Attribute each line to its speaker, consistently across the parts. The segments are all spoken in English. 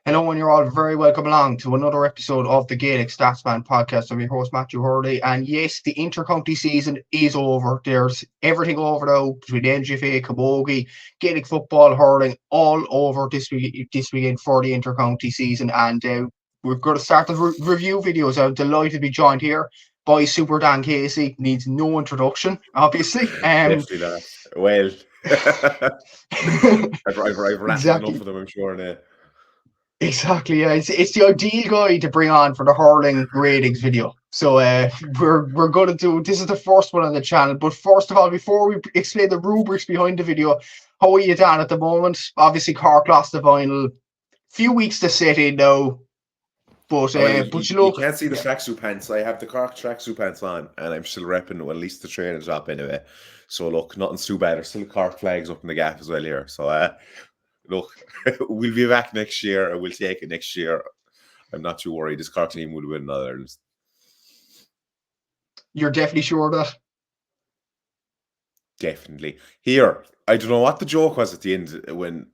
Speaker 1: Hello, and you're all very welcome along to another episode of the Gaelic Statsman podcast. I'm your host, Matthew Hurley. And yes, the inter-county season is over. There's everything over now between NGFA, Camogie, Gaelic football, hurling, all over this weekend for the inter-county season. And we're going to start the review videos. I'm delighted to be joined here by Super Dan Casey. Needs no introduction, obviously.
Speaker 2: Definitely not. Well, I've rattled enough
Speaker 1: Exactly.
Speaker 2: of them, I'm sure. Now.
Speaker 1: Exactly, yeah. It's the ideal guy to bring on for the hurling gradings video. So we're gonna do this is the first one on the channel. But first of all, before we explain the rubrics behind the video, how are you, Dan, at the moment? Obviously, Cork lost the final. Few weeks to set in now, but
Speaker 2: Well,
Speaker 1: you
Speaker 2: you
Speaker 1: look,
Speaker 2: can't see the
Speaker 1: yeah,
Speaker 2: tracksuit pants. I have the Cork tracksuit pants on, and I'm still repping, well, at least the training top anyway. So, look, nothing's too bad. There's still Cork flags up in the gap as well here. So, look, we'll be back next year, and we'll take it next year. I'm not too worried. This Cork team would win another.
Speaker 1: you're definitely sure of that.
Speaker 2: Definitely. Here, I don't know what the joke was at the end when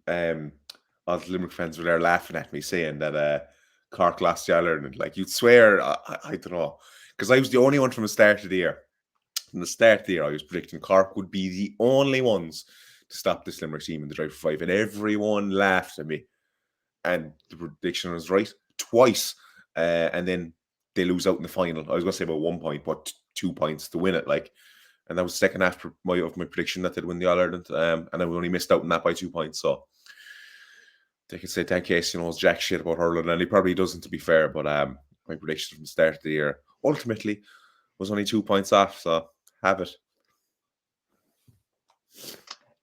Speaker 2: all the Limerick fans were there laughing at me saying that Cork lost to Ireland. Like, you'd swear, I don't know, because I was the only one from the start of the year. From the start of the year, I was predicting Cork would be the only ones to stop this Limerick team in the drive for five, and everyone laughed at me. And the prediction was right twice, and then they lose out in the final. I was going to say about 1 point, but 2 points to win it. Like, and that was the second half of my prediction that they'd win the All Ireland, and I only missed out on that by 2 points. So they could say Dan Casey knows jack shit about hurling, and he probably doesn't, to be fair. But my prediction from the start of the year ultimately was only 2 points off. So have it.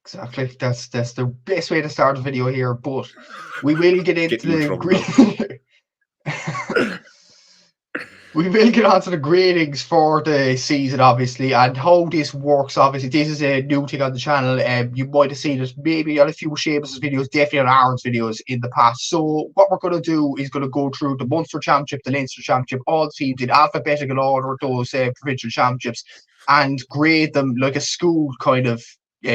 Speaker 1: Exactly. That's the best way to start the video here. But we will get
Speaker 2: Get
Speaker 1: into
Speaker 2: you in
Speaker 1: the
Speaker 2: trouble now.
Speaker 1: We will get on to the gradings for the season, obviously, and how this works. Obviously, this is a new thing on the channel. You might have seen it maybe on a few Seamus' videos, definitely on Aaron's videos in the past. So what we're going to do is going to go through the Munster Championship, the Leinster Championship, all the teams in alphabetical order, those provincial championships, and grade them like a school kind of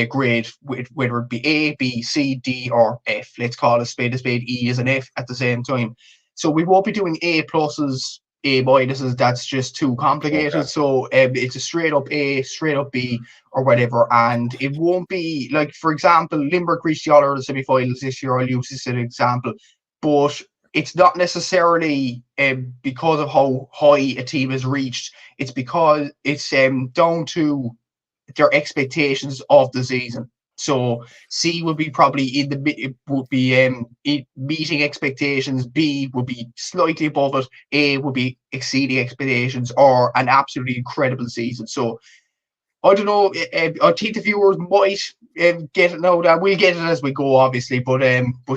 Speaker 1: grade, whether it be A, B, C, D, or F. Let's call a spade, E is an F at the same time. So we won't be doing A pluses, A minuses. That's just too complicated.
Speaker 2: Okay.
Speaker 1: So it's a straight up A, straight up B, or whatever. And it won't be like, for example, Limerick reached the All Ireland semi-finals this year. I'll use this as an example, but it's not necessarily because of how high a team has reached. It's because it's down to their expectations of the season. So C would be probably in the it would be meeting expectations. B would be slightly above it. A would be exceeding expectations, or an absolutely incredible season. So I don't know. I think the viewers might get it now. That we'll get it as we go, obviously. But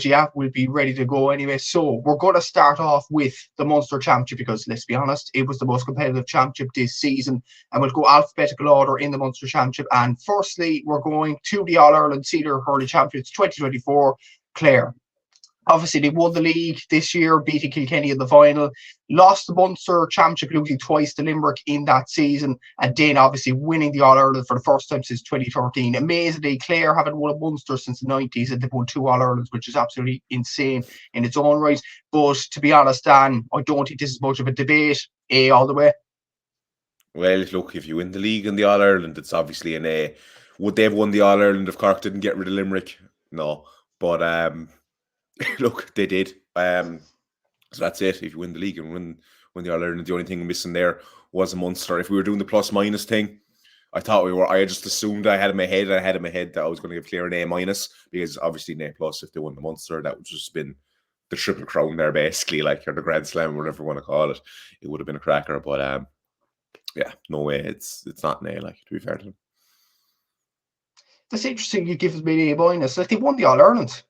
Speaker 1: yeah, we'll be ready to go anyway. So we're going to start off with the Munster Championship because let's be honest, it was the most competitive championship this season, and we'll go alphabetical order in the Munster Championship. And firstly, we're going to the All Ireland Senior Hurling Champions 2024, Clare. Obviously, they won the league this year, beating Kilkenny in the final. Lost the Munster Championship, losing twice to Limerick in that season. And then, obviously, winning the All Ireland for the first time since 2013. Amazingly, Clare haven't won a Munster since the 90s, and they've won 2 All Irelands, which is absolutely insane in its own right. But to be honest, Dan, I don't think this is much of a debate. A all the way.
Speaker 2: Well, look, if you win the league and the All Ireland, it's obviously an A. Would they have won the All Ireland if Cork didn't get rid of Limerick? No. But look, they did. So that's it. If you win the league and win the All Ireland, the only thing missing there was a Munster. If we were doing the plus minus thing, I thought we were. I just assumed I had in my head. I had in my head that I was going to give Clare an A minus because obviously an A plus if they won the Munster, that would just been the triple crown there, basically, like, or the Grand Slam, whatever you want to call it. It would have been a cracker, but yeah, no way. It's not an A. Like, to be fair to them.
Speaker 1: That's interesting. You give me an A minus. Like they won the All Ireland.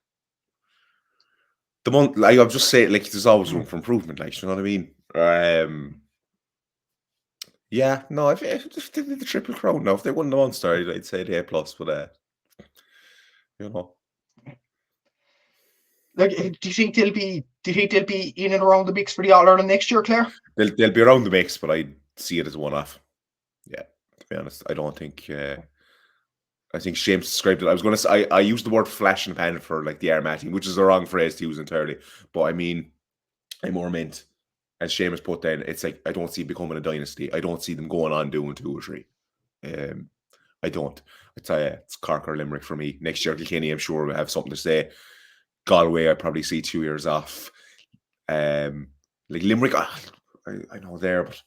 Speaker 2: The month, like I'm just saying, like there's always room for improvement. Like, you know what I mean? Yeah, no, if they did the triple crown now, if they won the Munster, I'd say the A plus, but you know,
Speaker 1: Like, do you think they'll be? Do you think they'll be in and around the mix for the All Ireland next year, Clare?
Speaker 2: they'll be around the mix, but I see it as a one-off. Yeah, to be honest, I don't think. I think Seamus described it. I was going to say, I used the word flash in the pan for like the Armagh team, which is the wrong phrase to use entirely. But I mean, I more meant, as Seamus put then, it's like, I don't see it becoming a dynasty. I don't see them going on doing 2 or 3. I don't. I tell you, it's Cork or Limerick for me. Next year, Kilkenny, I'm sure, will have something to say. Galway, I probably see 2 years off. Like Limerick, I know there, but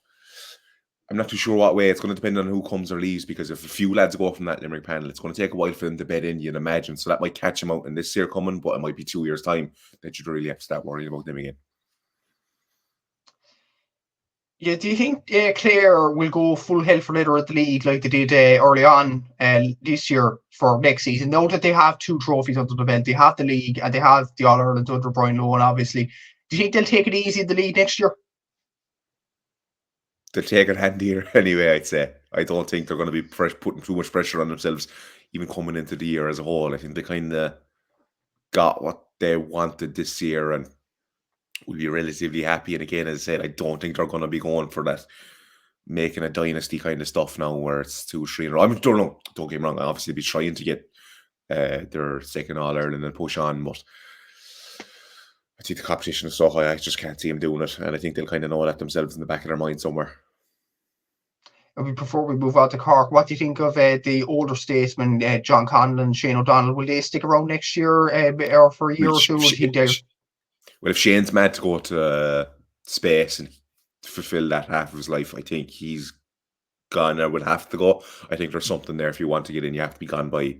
Speaker 2: I'm not too sure what way. It's going to depend on who comes or leaves, because if a few lads go from that Limerick panel, it's going to take a while for them to bed in, you'd imagine. So that might catch them out in this year coming, but it might be 2 years' time that you'd really have to start worrying about them again.
Speaker 1: Yeah, do you think Clare will go full hell for leather at the league like they did early on this year for next season? Now that they have 2 trophies under the belt, they have the league and they have the All-Ireland under Brian Lohan, obviously. Do you think they'll take it easy in the league next year?
Speaker 2: They'll take it handier anyway, I'd say. I don't think they're going to be putting too much pressure on themselves, even coming into the year as a whole. I think they kind of got what they wanted this year and will be relatively happy. And again, as I said, I don't think they're going to be going for that, making a dynasty kind of stuff now where it's 2 or 3 in a row. I don't know, don't get me wrong, I'll obviously be trying to get their second All-Ireland and push on, but I think the competition is so high, I just can't see them doing it. And I think they'll kind of know that themselves in the back of their mind somewhere.
Speaker 1: And before we move on to Cork, what do you think of the older statesmen, John Conlon, Shane O'Donnell? Will they stick around next year or for a year or two?
Speaker 2: Well, if Shane's mad to go to space and fulfill that half of his life, I think he's gone or will have to go. I think there's something there. If you want to get in, you have to be gone by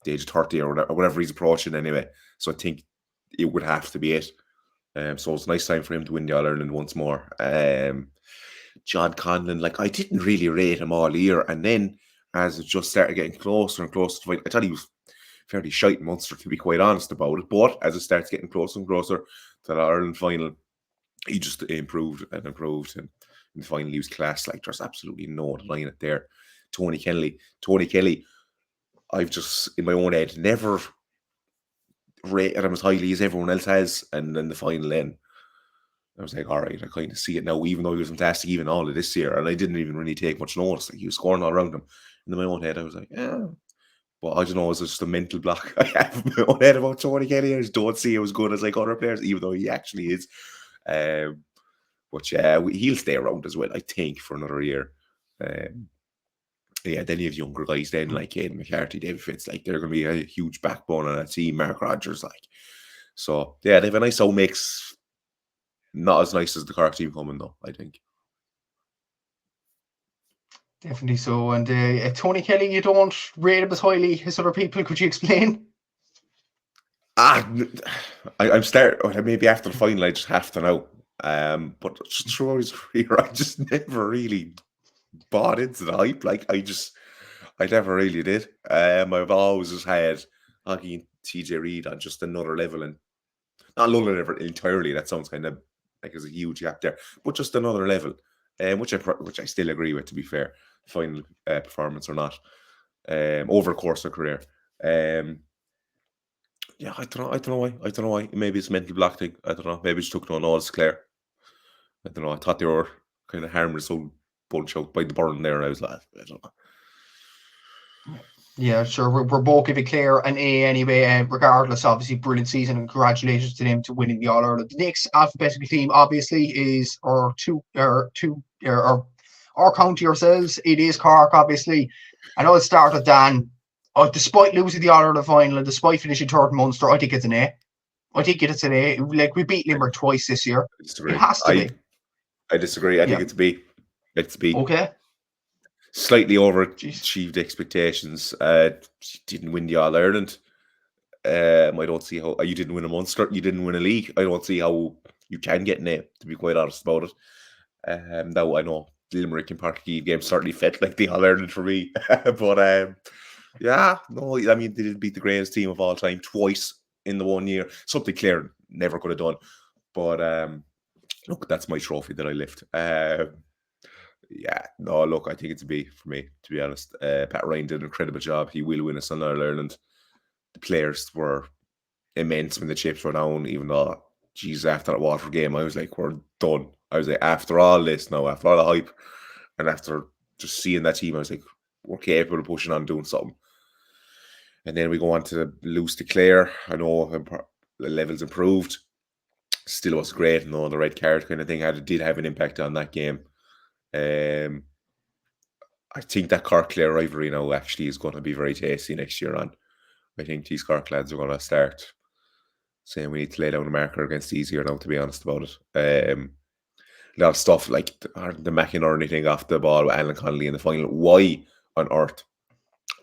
Speaker 2: the age of 30 or whatever he's approaching anyway. So I think it would have to be it. So it's a nice time for him to win the All-Ireland once more. John Conlon, like, I didn't really rate him all year, and then as it just started getting closer and closer to fight, I thought he was fairly shite in Munster, to be quite honest about it. But as it starts getting closer and closer to the Ireland final, he just improved and improved, and in the final he was class. Like, there's absolutely no denying it there. Tony Kelly, I've just in my own head never rated him as highly as everyone else has, and then the final then I was like, all right, I kind of see it now, even though he was fantastic even all of this year, and I didn't even really take much notice. Like, he was scoring all around him. And in my own head, I was like, yeah. But I don't know, it's just a mental block I have in my own head about Tony Kelly. I just don't see him as good as like other players, even though he actually is. But yeah, he'll stay around as well, I think, for another year. Yeah, then you have younger guys then, like Aidan McCarthy, David Fitz, like they're going to be a huge backbone on that team. Mark Rogers, like. So, yeah, they have a nice old mix. Not as nice as the Cork team coming, though, I think.
Speaker 1: Definitely so. And Tony Kelly, you don't rate him as highly as other people. Could you explain?
Speaker 2: I'm maybe after the final, I just have to know. But just throughout his career, I just never really bought into the hype. Like, I never really did. I've always just had Hoggy and TJ Reid on just another level, and not another level entirely. That sounds kind of like there's a huge gap there, but just another level, which I still agree with. To be fair, final performance or not, over the course of career. Yeah, I don't know why. Maybe it's a mental block thing. I don't know. Maybe it's took no notice, Clare. I don't know. I thought they were kind of harmless old bunch out by the burn there, and I was like, I don't know.
Speaker 1: Yeah, sure. We're both giving Clare an A anyway. Regardless, obviously, brilliant season, and congratulations to them to winning the All-Ireland. The next alphabetical team, obviously, is our county ourselves. It is Cork, obviously. I know it started Dan. Despite losing the All-Ireland final and despite finishing third in Munster, I think it's an A. I think it's an A. Like, we beat Limerick twice this year. It has to be.
Speaker 2: I disagree. I think it's B. It's B.
Speaker 1: Okay.
Speaker 2: Slightly overachieved expectations. Didn't win the All-Ireland. I don't see how you didn't win a Munster. You didn't win a league. I don't see how you can get an A, to be quite honest about it. Now I know the Limerick and Park game certainly felt like the All-Ireland for me. But yeah, no, I mean, they did beat the greatest team of all time twice in the 1 year. Something Clare never could have done. But look, that's my trophy that I lift. Yeah, no, look, I think it's a B for me, to be honest. Pat Ryan did an incredible job. He will win us on All-Ireland. The players were immense when the chips were down, even though, geez, after that Waterford game, I was like, we're done. I was like, after all this now, after all the hype, and after just seeing that team, I was like, we're capable of pushing on doing something. And then we go on to lose to Clare. I know the levels improved. Still was great. No, the red card kind of thing did have an impact on that game. I think that Cork-Clare rivalry now actually is going to be very tasty next year on. I think these Cork lads are going to start saying we need to lay down a marker against easier now, to be honest about it. A lot of stuff like the McInerney thing off the ball with Alan Connolly in the final. Why on earth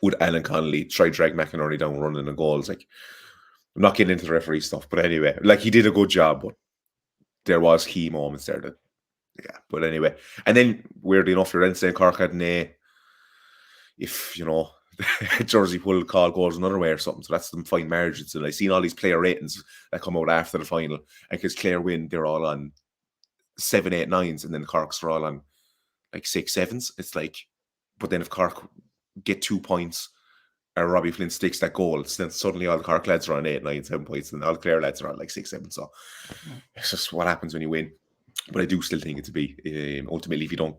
Speaker 2: would Alan Connolly try to drag McInerney down running the goals? Like, I'm not getting into the referee stuff, but anyway, like he did a good job, but there was key moments there that, yeah. But anyway, and then weirdly enough, you're then saying Cork had if Jersey will call goals another way or something, so that's them fine margins. And I've seen all these player ratings that come out after the final, and because Clare win, they're all on 7, 8, 9s, and then the Corks are all on like 6, 7s. It's like, but then if Cork get 2 points, or Robbie Flynn sticks that goal, then suddenly all the Cork lads are on 8, 9, 7 points, and all the Clare lads are on like 6, 7. So it's just what happens when you win. But I do still think it to be ultimately, if you don't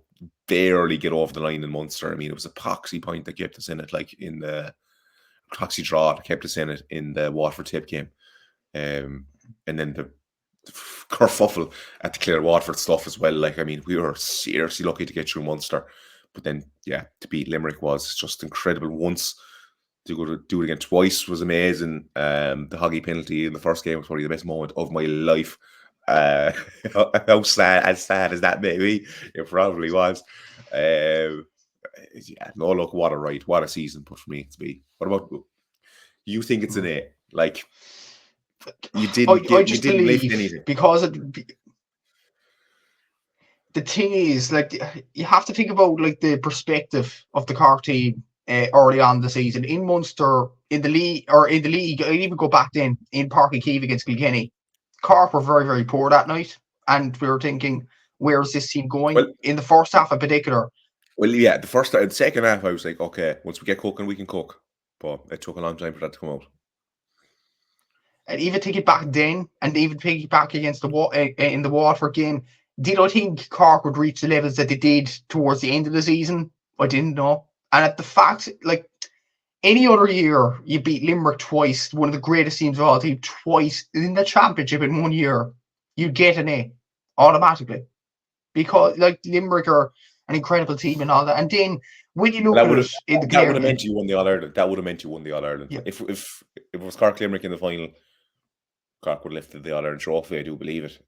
Speaker 2: barely get over the line in Munster, I mean, it was a poxy point that kept us in it, like in the poxy draw that kept us in it in the Waterford tip game, and then the kerfuffle at the Clare Waterford stuff as well. Like, I mean, we were seriously lucky to get through Munster, but then to beat Limerick was just incredible. Once to go to do it again twice was amazing. The Hoggy penalty in the first game was probably the best moment of my life. How sad as that may be, it probably was. No, look, what a ride, what a season put for me to be. What about you? Think it's an 8? Like, you didn't lift anything
Speaker 1: because the thing is, like, you have to think about like the perspective of the Cork team early on the season in Munster, in the league. I'd even go back then in Páirc Uí Chaoimh against Kilkenny. Cork were very, very poor that night, and we were thinking, where's this team going? In the first half in particular.
Speaker 2: Well, yeah, the second half, I was like, okay, once we get cooking, we can cook. But it took a long time for that to come out.
Speaker 1: And even take it back then, and even take it back against in the Waterford game, did I think Cork would reach the levels that they did towards the end of the season? I didn't know. And at the fact, like, any other year, you beat Limerick twice, one of the greatest teams of all time, twice in the championship in 1 year, you get an A automatically. Because, like, Limerick are an incredible team and all that. And then, when you look at it in the Clare,
Speaker 2: that would have meant you won the All-Ireland. That would have meant you won the All-Ireland. Yeah. If it was Cork Limerick in the final, Cork would have lifted the All-Ireland trophy, I do believe it.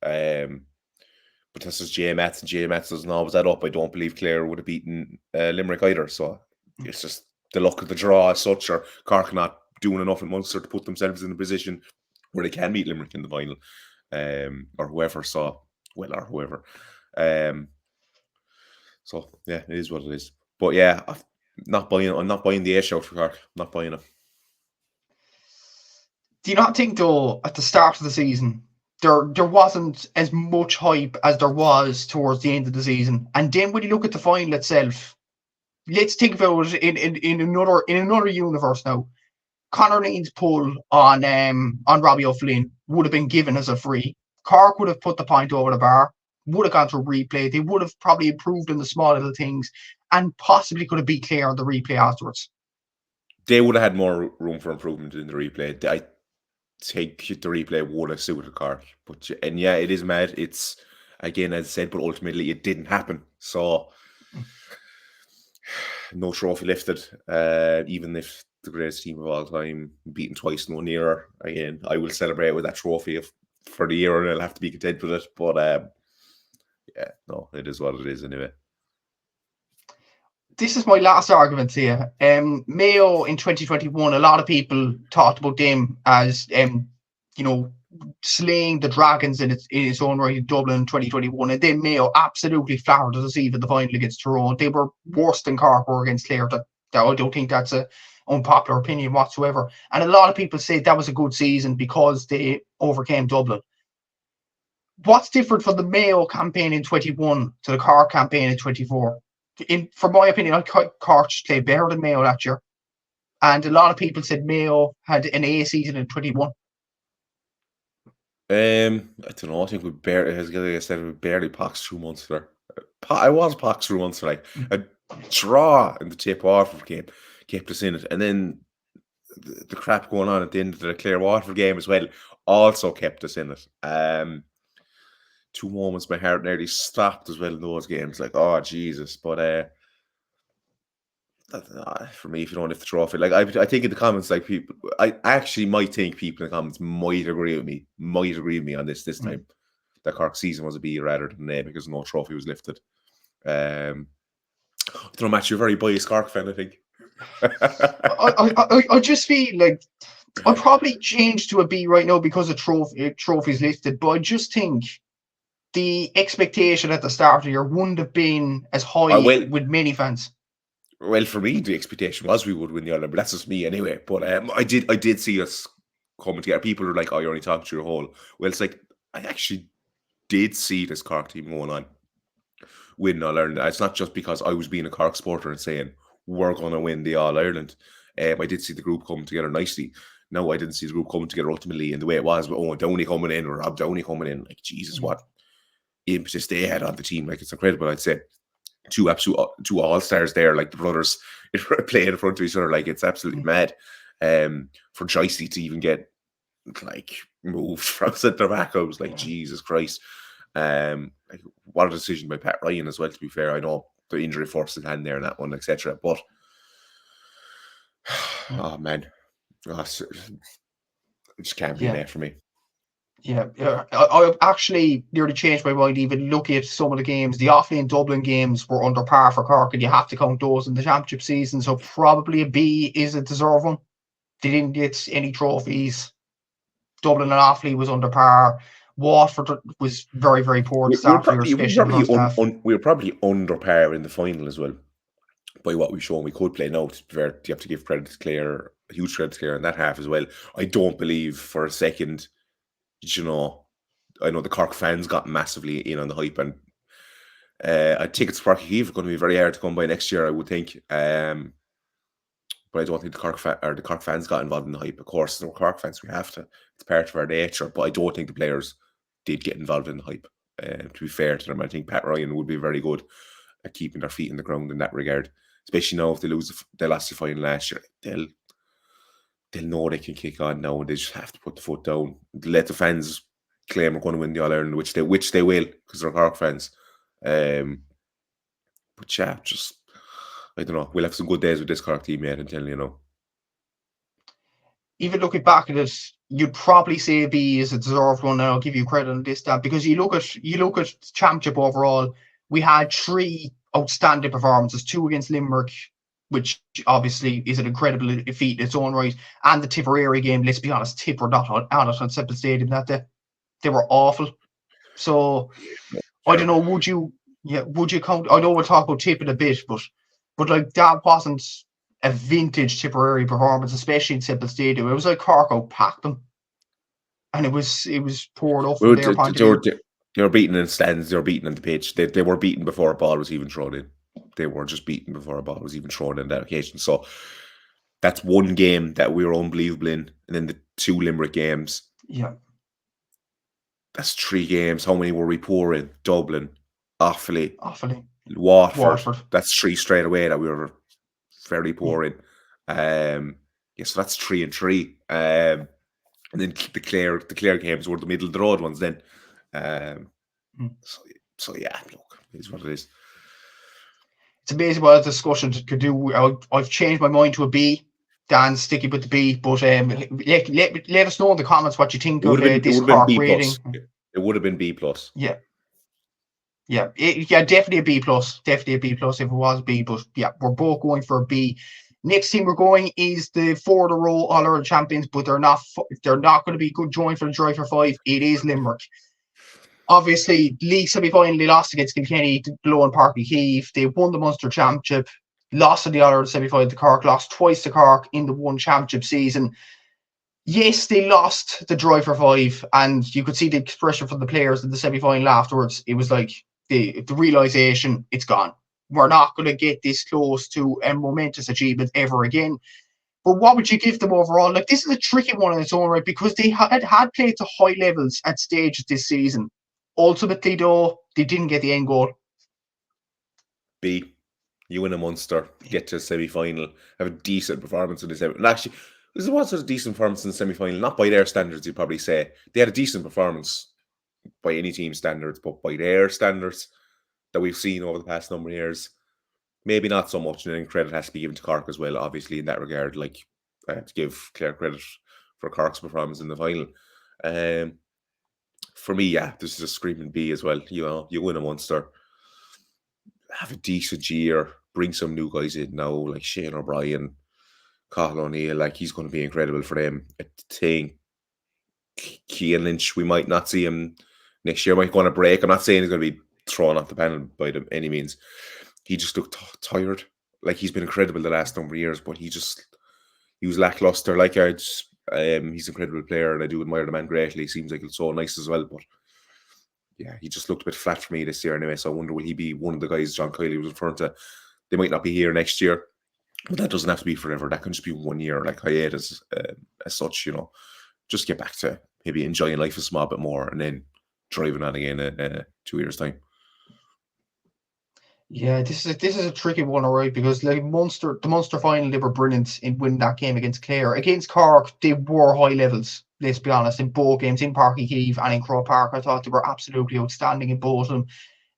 Speaker 2: But this is GAA Mats, and GAA Mats doesn't always add up. I don't believe Clare would have beaten Limerick either. So it's just the luck of the draw as such, or Cork not doing enough in Munster to put themselves in a position where they can beat Limerick in the final, or whoever. So, or whoever. So yeah, it is what it is. But yeah, I'm not buying the A shout for Cork. Not buying it.
Speaker 1: Do you not think, though, at the start of the season, there wasn't as much hype as there was towards the end of the season? And then when you look at the final itself, let's think about it in another universe now. Conor Lane's pull on Robbie O'Flynn would have been given as a free. Cork would have put the point over the bar, would have gone to a replay. They would have probably improved in the small little things, and possibly could have beat Clare on the replay afterwards.
Speaker 2: They would have had more room for improvement in the replay. I think the replay would have suited Cork. And yeah, it is mad. It's, again, as I said, but ultimately it didn't happen. So no trophy lifted. Even if the greatest team of all time, beaten twice in 1 year, again, I will celebrate with that trophy for the year, and I'll have to be content with it. But yeah, no, it is what it is anyway.
Speaker 1: This is my last argument here. Mayo in 2021, a lot of people talked about them as, slaying the Dragons in its own right in Dublin in 2021. And then Mayo absolutely flattered us even the final against Tyrone. They were worse than Cork were against Clare. That I don't think that's an unpopular opinion whatsoever. And a lot of people say that was a good season because they overcame Dublin. What's different from the Mayo campaign in 21 to the Cork campaign in 24? For my opinion, I thought Cork played better than Mayo that year. And a lot of people said Mayo had an A season in 21.
Speaker 2: I don't know. I think we barely poxed through Munster. I was poxed through Munster. Like, a draw in the Tip Waterford game kept us in it. And then the crap going on at the end of the Clare Waterford game as well also kept us in it. 2 moments my heart nearly stopped as well in those games. Like, oh Jesus! But for me, if you don't lift the trophy, like I think in the comments, like people, I actually might think people in the comments might agree with me on this time. That Cork season was a B rather than an A because no trophy was lifted. I don't know, Matt, you're a very biased Cork fan, I think.
Speaker 1: I just feel like I'd probably change to a B right now because of trophies lifted, but I just think the expectation at the start of the year wouldn't have been as high with many fans.
Speaker 2: Well, for me, the expectation was we would win the Ireland, but that's just me anyway. But I did see us coming together. People are like, "Oh, you're only talking to your whole." Well, it's like I actually did see this Cork team going on win All Ireland. It's not just because I was being a Cork supporter and saying we're going to win the All Ireland. I did see the group come together nicely. No, I didn't see the group coming together ultimately in the way it was. But Downey coming in or Rob Downey coming in, like Jesus, what impetus they had on the team! Like it's incredible. I'd say two all stars there, like the brothers playing in front of each other. Like it's absolutely mad. For Joycey to even get like moved from centre back, I was like, Jesus Christ. Like, what a decision by Pat Ryan as well, to be fair. I know the injury forced his hand there and that one, etc. But oh man, it just can't be there for me.
Speaker 1: Yeah, I actually nearly changed my mind. Even looking at some of the games, the Offaly and Dublin games were under par for Cork, and you have to count those in the championship season. So probably a B is a deserved one. They didn't get any trophies. Dublin and Offaly was under par. Waterford was very, very poor to start the year, especially first half.
Speaker 2: We were probably under par in the final as well, by what we've shown we could play. Now, to be fair, you have to give credit to Clare, huge credit to Clare in that half as well. I don't believe for a second, I know the Cork fans got massively in on the hype, and I think it's Sparky Heave going to be very hard to come by next year, I would think. But I don't think the Cork fans got involved in the hype. Of course, the Cork fans, we have to. It's part of our nature. But I don't think the players did get involved in the hype. To be fair to them, I think Pat Ryan would be very good at keeping their feet in the ground in that regard. Especially now if they lost the final last year, they'll know they can kick on now, and they just have to put the foot down. Let the fans claim we're going to win the All Ireland, which they will because they're Cork fans. But yeah, just. I don't know. We'll have some good days with this Cork team, mate, I'm telling you now.
Speaker 1: Even looking back at it, you'd probably say B is a deserved one, and I'll give you credit on this, Dan, because you look at championship overall, we had 3 outstanding performances, 2 against Limerick, which obviously is an incredible feat in its own right, and the Tipperary game. Let's be honest, Tip were not on it on Semple Stadium that day. They were awful. So I don't know. Would you count? I know we'll talk about Tip in a bit, but like that wasn't a vintage Tipperary performance, especially in Semple Stadium. It was like Cork outpacked them, and it was poured off from their point of view.
Speaker 2: They were beaten in stands. They were beaten on the pitch. They were beaten before a ball was even thrown in. They were just beaten before a ball was even thrown in that occasion. So that's one game that we were unbelievable in, and then the 2 Limerick games.
Speaker 1: Yeah,
Speaker 2: that's 3 games. How many were we poor in? Dublin, Offaly.
Speaker 1: Waterford.
Speaker 2: That's 3 straight away that we were very poor in. So that's 3 and 3. And then the Clare games were the middle of the road ones then. So yeah, look, it's what it is.
Speaker 1: It's amazing what a discussion could do. I've changed my mind to a B. Dan's sticking with the B, but let us know in the comments what you think of this Cork rating.
Speaker 2: It would have been B+.
Speaker 1: Yeah, definitely a B+. Definitely a B+ if it was B. But yeah, we're both going for a B. Next team we're going is the 4 in a row All Ireland champions, but they're not going to be good join for the drive for 5. It is Limerick. Obviously, league semi-final, they lost against Kilkenny below in Parky Heath. They won the Munster Championship, lost in the All Ireland semi-final to Cork, lost twice to Cork in the one championship season. Yes, they lost the drive for 5, and you could see the expression from the players in the semi-final afterwards. It was like the realisation, it's gone. We're not going to get this close to a momentous achievement ever again. But what would you give them overall? Like, this is a tricky one in its own right, because they had played to high levels at stages this season. Ultimately, though, they didn't get the end goal.
Speaker 2: B. You win a Munster, get to a semi-final, have a decent performance in the semi. And actually, This was a decent performance in the semi-final. Not by their standards, you'd probably say. They had a decent performance by any team standards, but by their standards that we've seen over the past number of years, maybe not so much. And then credit has to be given to Cork as well, obviously, in that regard. Like, I have to give Clare credit for Cork's performance in the final. For me, yeah, this is a screaming B as well. You know, you win a Munster, have a decent year, bring some new guys in now, like Shane O'Brien, Cathal O'Neill, like he's going to be incredible for them. I think Cian Lynch, we might not see him next year, might go on a break. I'm not saying he's going to be thrown off the panel by any means. He just looked tired. Like he's been incredible the last number of years, but he was lackluster. Like he's an incredible player and I do admire the man greatly. He seems like he's so nice as well, but yeah, he just looked a bit flat for me this year anyway. So I wonder, will he be one of the guys John Queally was referring to? They might not be here next year, but that doesn't have to be forever. That can just be 1 year, like hiatus as such, you know. Just get back to maybe enjoying life a small bit more and then driving on again in 2 years' time.
Speaker 1: Yeah, this is a tricky one, all right, because like the Munster final, they were brilliant in winning that game against Clare. Against Cork, they were high levels, let's be honest, in both games, in Páirc Uí Chaoimh and in Croke Park. I thought they were absolutely outstanding in both of them.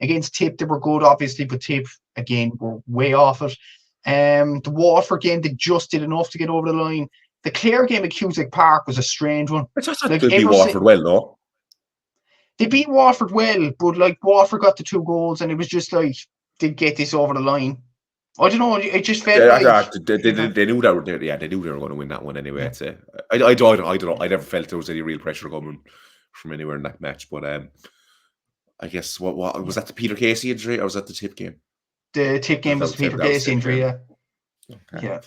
Speaker 1: Against Tip, they were good, obviously, but Tip, again, were way off it. The Waterford game, they just did enough to get over the line. The Clare game at Cusack Park was a strange one.
Speaker 2: I thought like, they beat Waterford well, no?
Speaker 1: They beat Waterford well, but like Waterford got the 2 goals and it was just like, they get this over the line. I don't know. It just felt like
Speaker 2: they knew that. They knew they were going to win that one anyway. I'd say. I don't know. I never felt there was any real pressure coming from anywhere in that match. But I guess what was that the Peter Casey injury or was that the Tip game?
Speaker 1: The Tip game was the Peter Casey injury. Yeah, okay. Yeah.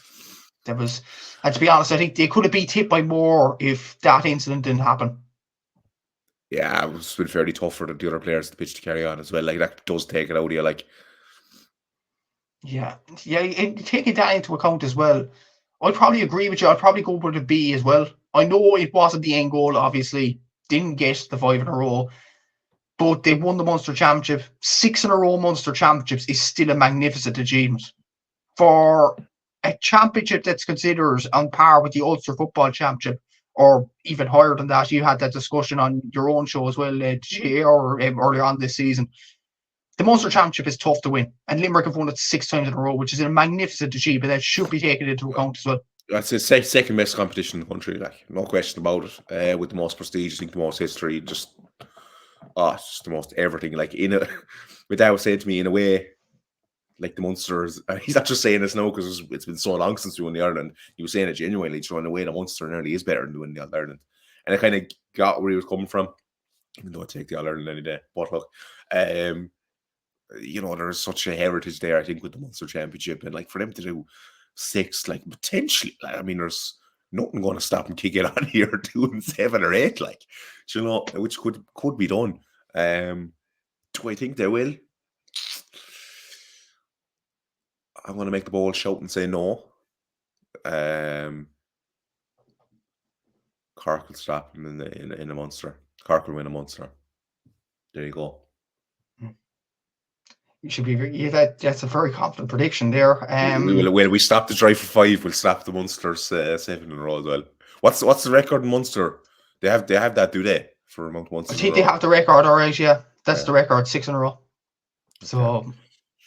Speaker 1: That was, and to be honest, I think they could have beat Tip by more if that incident didn't happen.
Speaker 2: Yeah, it's been fairly tough for the other players to pitch to carry on as well. Like that does take it out of you. Like.
Speaker 1: Yeah, taking that into account as well, I'd probably agree with you. I'd probably go with a B as well. I know it wasn't the end goal, obviously, didn't get the 5 in a row, but they won the Munster Championship. 6 in a row Munster Championships is still a magnificent achievement. For a championship that's considered on par with the Ulster Football Championship, or even higher than that, you had that discussion on your own show as well, GAA Hour, earlier on this season. The Munster Championship is tough to win, and Limerick have won it 6 times in a row, which is a magnificent achievement that should be taken into account as well.
Speaker 2: That's the second best competition in the country, like no question about it. With the most prestige, I think the most history, just the most everything. Like my dad was saying to me in a way, like the Munsters. He's not just saying this now because it's been so long since we won the Ireland. He was saying it genuinely, throwing away the Munster nearly is better than winning the All Ireland, and I kind of got where he was coming from. Even though I take the All Ireland any day, but look, you know, there's such a heritage there, I think, with the Munster Championship, and like for them to do 6, like potentially, like, I mean, there's nothing going to stop them kicking on here doing 7 or 8, like, you know, which could be done. Do I think they will? I'm going to make the bold shout and say no. Cork will stop them in a Munster. Cork will win a Munster. There you go.
Speaker 1: You should be. Yeah, that's a very confident prediction there.
Speaker 2: We stop the drive for 5. We'll stop the Munsters 7 in a row as well. What's the record in Munster? They have that, do they? For amount of Munster.
Speaker 1: I think they have the record, all right. Yeah, that's the record, 6 in a row. So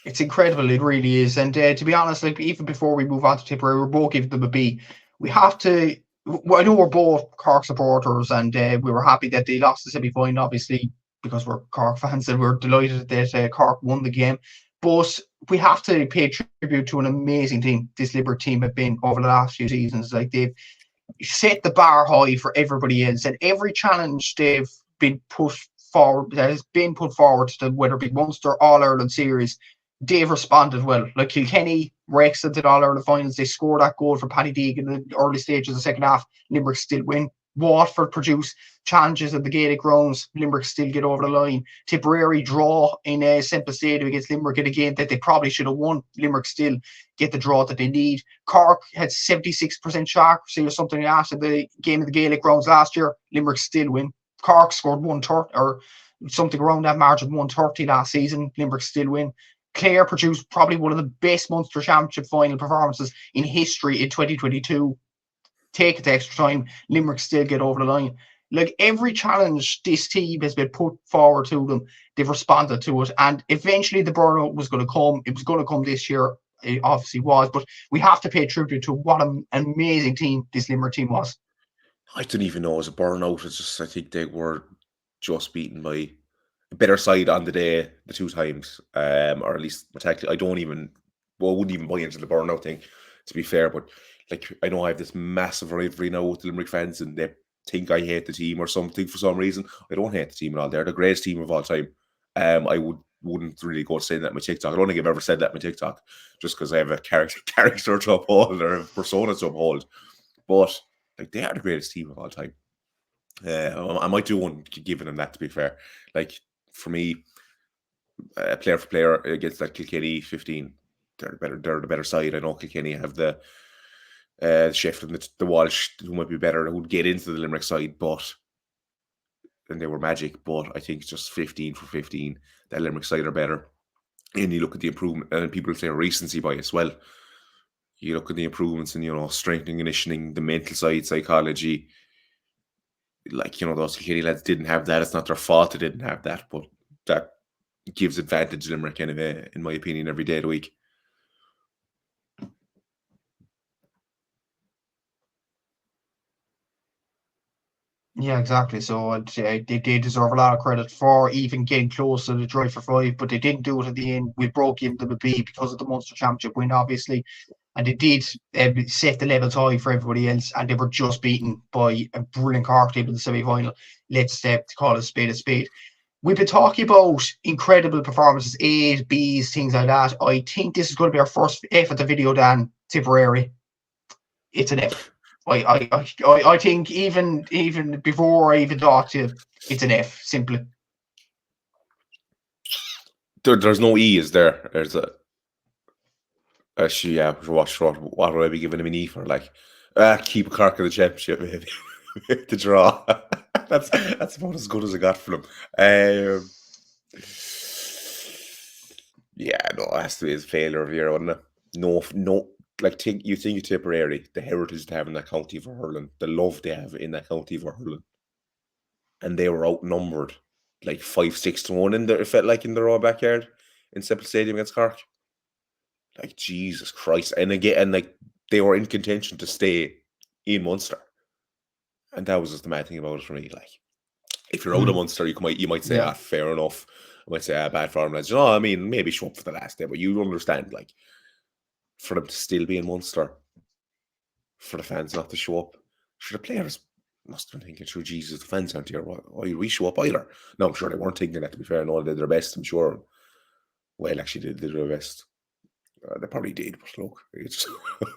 Speaker 1: it's incredible. It really is. And to be honest, like even before we move on to Tipperary, we're both giving them a B. We have to. Well, I know we're both Cork supporters, and we were happy that they lost the semi-final, obviously, because we're Cork fans, and we're delighted that Cork won the game. But we have to pay tribute to an amazing team this Limerick team have been over the last few seasons. Like they've set the bar high for everybody else, and every challenge they've been put forward, that has been put forward to them, whether it be Munster, All-Ireland series, they've responded well. Like Kilkenny were excellent at All-Ireland finals. They scored that goal for Paddy Deeg in the early stages of the second half. Limerick still win. Waterford produce challenges at the Gaelic grounds. Limerick still get over the line. Tipperary draw in Semple Stadium against Limerick in a game that they probably should have won. Limerick still get the draw that they need. Cork had 76% shot accuracy or something like that in the game of the Gaelic grounds last year. Limerick still win. Cork scored 130 or something around that margin, 130 last season. Limerick still win. Clare produced probably one of the best Munster Championship final performances in history in 2022. take it to extra time, Limerick still get over the line. Like, every challenge this team has been put forward to them, they've responded to it. And eventually the burnout was going to come. It was going to come this year. It obviously was. But we have to pay tribute to what an amazing team this Limerick team was.
Speaker 2: I didn't even know it was a burnout. It's just, I think they were just beaten by a better side on the day, the 2 times. Or at least, I wouldn't even buy into the burnout thing, to be fair. But, like, I know I have this massive rivalry now with the Limerick fans, and they think I hate the team or something for some reason. I don't hate the team at all. They're the greatest team of all time. I wouldn't really go saying that on my TikTok. I don't think I've ever said that on my TikTok, just because I have a character to uphold or a persona to uphold. But, like, they are the greatest team of all time. I might do one giving them that, to be fair. Like, for me, player for player against that Kilkenny 15, they're the better side. I know Kilkenny have the Shift and the Walsh, who might be better, who would get into the Limerick side, and they were magic. But I think just 15 for 15, that Limerick side are better. And you look at the improvement, and people say recency bias. Well, you look at the improvements in, strengthening, conditioning, the mental side, psychology. Like, those Kilkenny lads didn't have that. It's not their fault they didn't have that, but that gives advantage to Limerick anyway, in my opinion, every day of the week.
Speaker 1: Yeah, exactly. So they deserve a lot of credit for even getting close to the drive for 5, but they didn't do it at the end. We broke into the B because of the Munster Championship win, obviously, and they did set the levels high for everybody else, and they were just beaten by a brilliant Cork team in the semi-final. Let's call it a spade a spade. We've been talking about incredible performances, A's, B's, things like that. I think this is going to be our first F at the video, Dan. Tipperary. It's an F. I think even before I even thought it's an F, simply.
Speaker 2: There's no E, is there? There's a actually, yeah. What would I be giving him an E for? Like, keep Cork in the championship, maybe. The draw. That's about as good as I got from him. Yeah, no, it has to be his failure of the year, wouldn't it? No. Like, you think of Tipperary, the heritage they have in that county for hurling, the love they have in that county for hurling, and they were outnumbered like 5-6-1 in there. It felt like in their own backyard in Semple Stadium against Cork. Like, Jesus Christ! And again, like, they were in contention to stay in Munster, and that was just the mad thing about it for me. Like, if you're out of Munster, you might say, fair enough. I might say, bad form, lads. I mean, maybe show up for the last day, but you understand, like, for them to still be in Munster, for the fans not to show up, for the players must have been thinking, sure, Jesus, the fans aren't here. Why we show up either? No, I'm sure they weren't thinking that, to be fair. No, they did their best, I'm sure. Well, actually, they did their best. They probably did, but look, it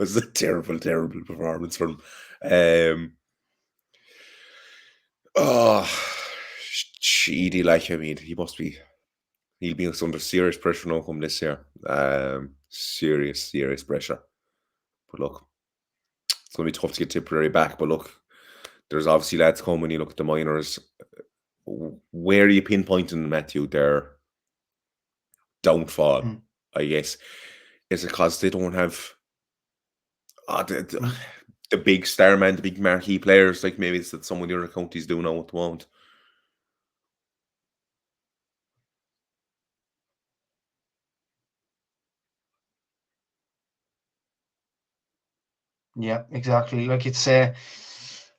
Speaker 2: was a terrible, terrible performance from Sheedy, like, I mean, he'll be under serious pressure now come this year. Serious pressure. But look, it's going to be tough to get Tipperary back. But look, there's obviously lads coming. You look at the minors. Where are you pinpointing, Matthew, their downfall, I guess? Is it because they don't have the big star man, the big marquee players, like maybe it's that some of the other counties do now at the moment?
Speaker 1: Yeah, exactly. Like, it's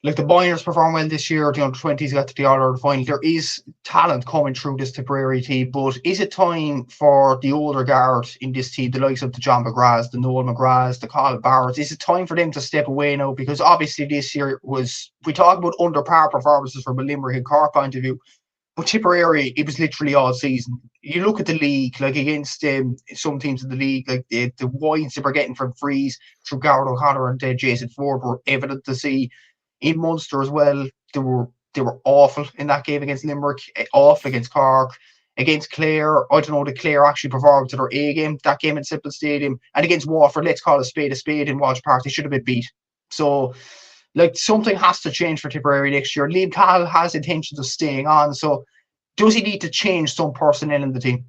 Speaker 1: like the minors perform well this year. The under-20s got to the All-Ireland final. There is talent coming through this Tipperary team, but is it time for the older guard in this team, the likes of the John McGraths, the Noel McGraths, the Colin Barretts, is it time for them to step away now? Because obviously this year we talk about under par performances from a Limerick and Cork point of view, but Tipperary, it was literally all season. You look at the league, like against some teams in the league, like the points they were getting from frees through Garrett O'Connor and Jason Ford were evident to see. In Munster as well, they were awful in that game against Limerick, awful against Cork, against Clare. I don't know, the Clare actually performed to their A game, that game in Semple Stadium, and against Waterford, let's call a spade in Walsh Park, they should have been beat. So, like, something has to change for Tipperary next year. Liam Cahill has intentions of staying on, so does he need to change some personnel in the team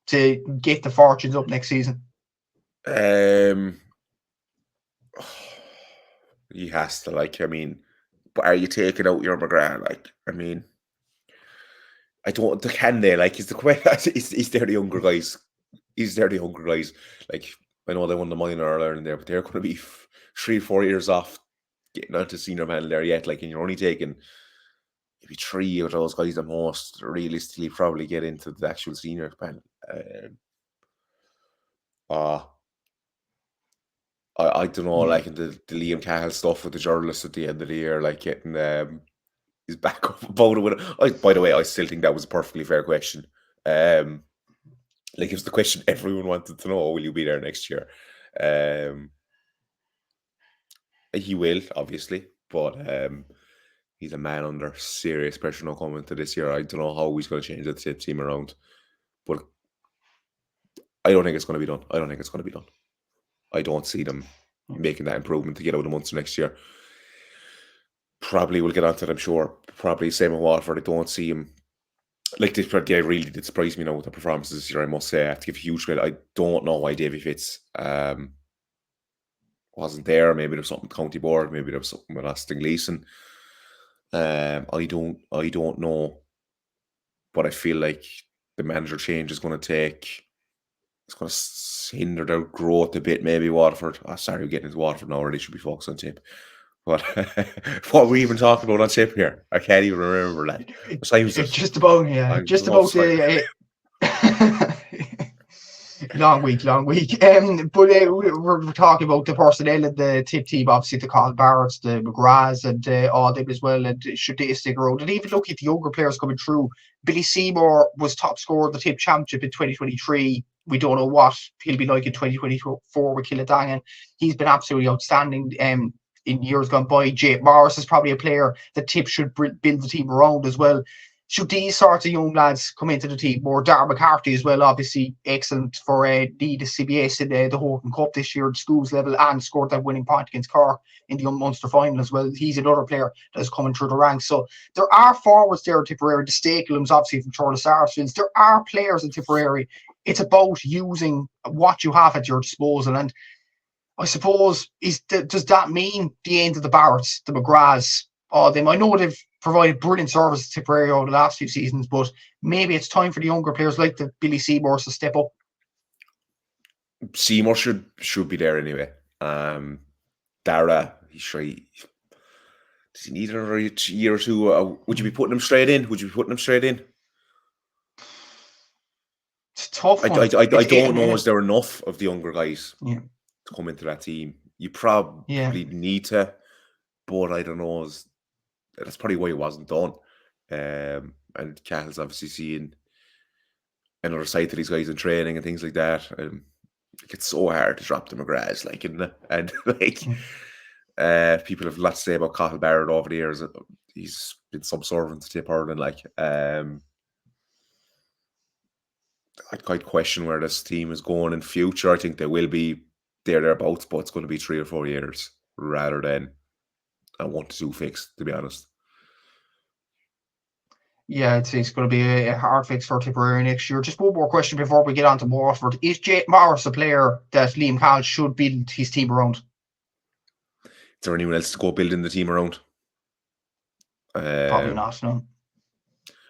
Speaker 1: to get the fortunes up next season?
Speaker 2: He has to, like, I mean, but are you taking out your McGrath? Like, I mean, I don't, can they? Like, is the question, is there the younger guys? Is there the younger guys? Like, I know they won the minor Ireland there, but they're going to be 3 or 4 years off getting onto senior panel there yet. Like, and you're only taking maybe 3 of those guys at most, realistically, probably get into the actual senior panel. Uh, I don't know,
Speaker 1: Yeah.
Speaker 2: like in the Liam Cahill stuff with the journalists at the end of the year, like getting his back up about it. By the way, I still think that was a perfectly fair question. Like it was the question everyone wanted to know: will you be there next year? He will, obviously, but he's a man under serious pressure now coming to this year. I don't know how he's going to change the tip team around, but I don't think it's going to be done. I don't think it's going to be done. I don't see them making that improvement to get out of the Munster next year. Probably we'll get onto it, I'm sure. Probably same with Waterford. I don't see him. Like, they really did surprise me now with the performances this year, I must say. I have to give a huge credit. I don't know why Davy Fitz wasn't there. Maybe there was something with County Board. Maybe there was something with Austin Gleeson. I don't know. But I feel like the manager change is going to take... It's going to hinder their growth a bit, maybe, Waterford. Oh, sorry, we're getting into Waterford now already. Should be focused on Tip. But what were we even talking about on Tip here? I can't even remember that.
Speaker 1: It's just about, yeah. Just about long week. But we're talking about the personnel of the Tip team, obviously the Carl Barretts, the McGraths, and all them as well. And should they stick around? And even look at the younger players coming through. Billy Seymour was top scorer of the Tip Championship in 2023. We don't know what he'll be like in 2024 with Kildangan. He's been absolutely outstanding. In years gone by, Jake Morris is probably a player that Tip should build the team around as well. Should these sorts of young lads come into the team, or Darren McCarthy as well, obviously excellent for the CBS in the Hurling Cup this year at schools level, and scored that winning point against Cork in the Munster final as well. He's another player that's coming through the ranks. So there are forwards there in Tipperary. The Stakelums, obviously from Charles Sarsfields. There are players in Tipperary. It's about using what you have at your disposal. And I suppose, does that mean the end of the Barretts, the McGraths, all them? I know they've provided brilliant service to Tipperary over the last few seasons, but maybe it's time for the younger players like the Billy Seymours to step up.
Speaker 2: Seymour should be there anyway. Dara, does he need another year or two? Would you be putting him straight in?
Speaker 1: It's a tough one.
Speaker 2: I don't know. Is there enough of the younger guys to come into that team? You probably need to, but I don't know. That's probably why it wasn't done. And Cahill's obviously seeing another side to these guys in training and things like that. It's so hard to drop the McGraths, like, and like people have lots to say about Cahill Barrett over the years. He's been subservient to Tip Hurling, like. I'd quite question where this team is going in future. I think they will be thereabouts, but it's going to be 3 or 4 years rather than a 1 to 2 fix, to be honest.
Speaker 1: Yeah, I'd say it's going to be a hard fix for Tipperary next year. Just one more question before we get on to Waterford. Is Jake Morris a player that Liam Cahill should build his team around?
Speaker 2: Is there anyone else to go building the team around?
Speaker 1: Probably not, no.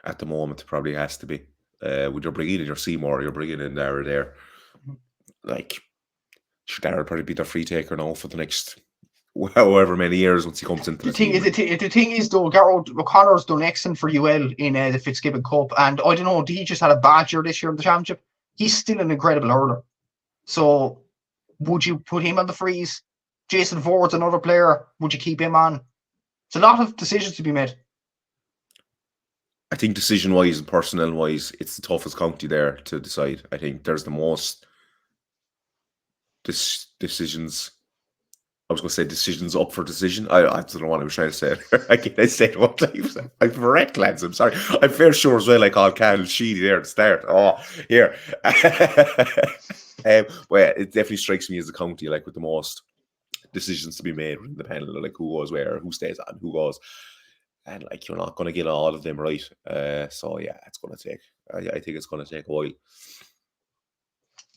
Speaker 2: At the moment, it probably has to be. When you're bringing in your Seymour, you're bringing in Dara there. Like, should Dara probably be the free taker now for the next however many years once he comes into the team?
Speaker 1: The thing is, though, Gerald O'Connor's done excellent for UL in the Fitzgibbon Cup, and I don't know, he just had a bad year this year in the championship. He's still an incredible hurler. So, would you put him on the freeze? Jason Ford's another player. Would you keep him on? It's a lot of decisions to be made.
Speaker 2: I think decision-wise and personnel-wise, it's the toughest county there to decide. I think there's the most decisions. I was going to say decisions up for decision. I don't know what I was trying to say. I said what I'm correct, lads. I'm sorry. I'm fair sure as well. I called Cal Sheedy there to start. Oh, here. Well, it definitely strikes me as the county like with the most decisions to be made in the panel, like who goes where, who stays on, who goes. And like you're not going to get all of them right. So yeah, it's going to take. I think it's going to take a while.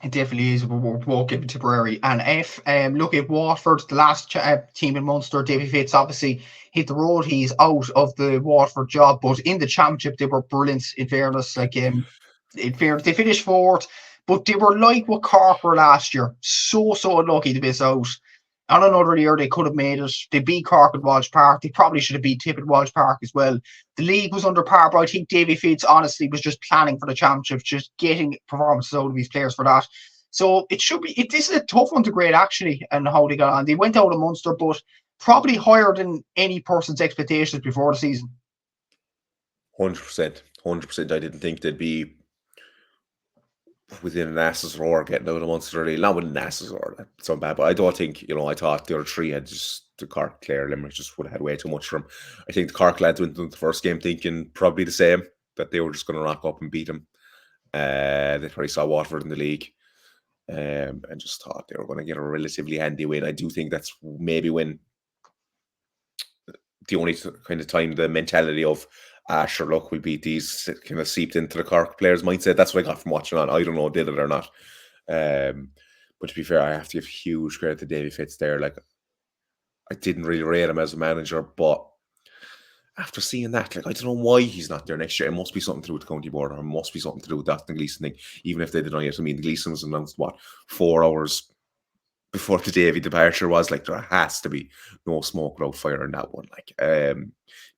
Speaker 1: It definitely is. We won't give it Tipperary. And if look at Waterford, the last team in Munster, Davy Fitz obviously hit the road. He's out of the Waterford job, but in the championship they were brilliant. In fairness, in fairness, they finished fourth, but they were like what Cork were last year. So unlucky to miss out. On another year, they could have made it. They beat Cork at Walsh Park. They probably should have beat Tip at Walsh Park as well. The league was under par, but I think Davy Fitz honestly was just planning for the championship, just getting performances out of these players for that. So it should be. This is a tough one to grade actually, and how they got on. They went out of Munster, but probably higher than any person's expectations before the season.
Speaker 2: 100%. 100%. I didn't think they'd be within an ass's roar getting out of Munster early. Not within an ass's roar, that's so bad. But I don't think, I thought the other three had just, the Cork, Clare, Limerick just would have had way too much for them. I think the Cork lads went into the first game thinking probably the same, that they were just going to rock up and beat them. They probably saw Waterford in the league and just thought they were going to get a relatively handy win. I do think that's maybe when the only kind of time the mentality of sure, look, we beat these kind of seeped into the Cork players' mindset. That's what I got from watching on. I don't know, did it or not. But to be fair, I have to give huge credit to Davy Fitz there. Like, I didn't really rate him as a manager, but after seeing that, like, I don't know why he's not there next year. It must be something to do with the county board, or it must be something to do with that Gleeson thing, even if they deny it. I mean, the Gleeson was announced, 4 hours before the Davy departure was. Like, there has to be no smoke without fire in that one. Like,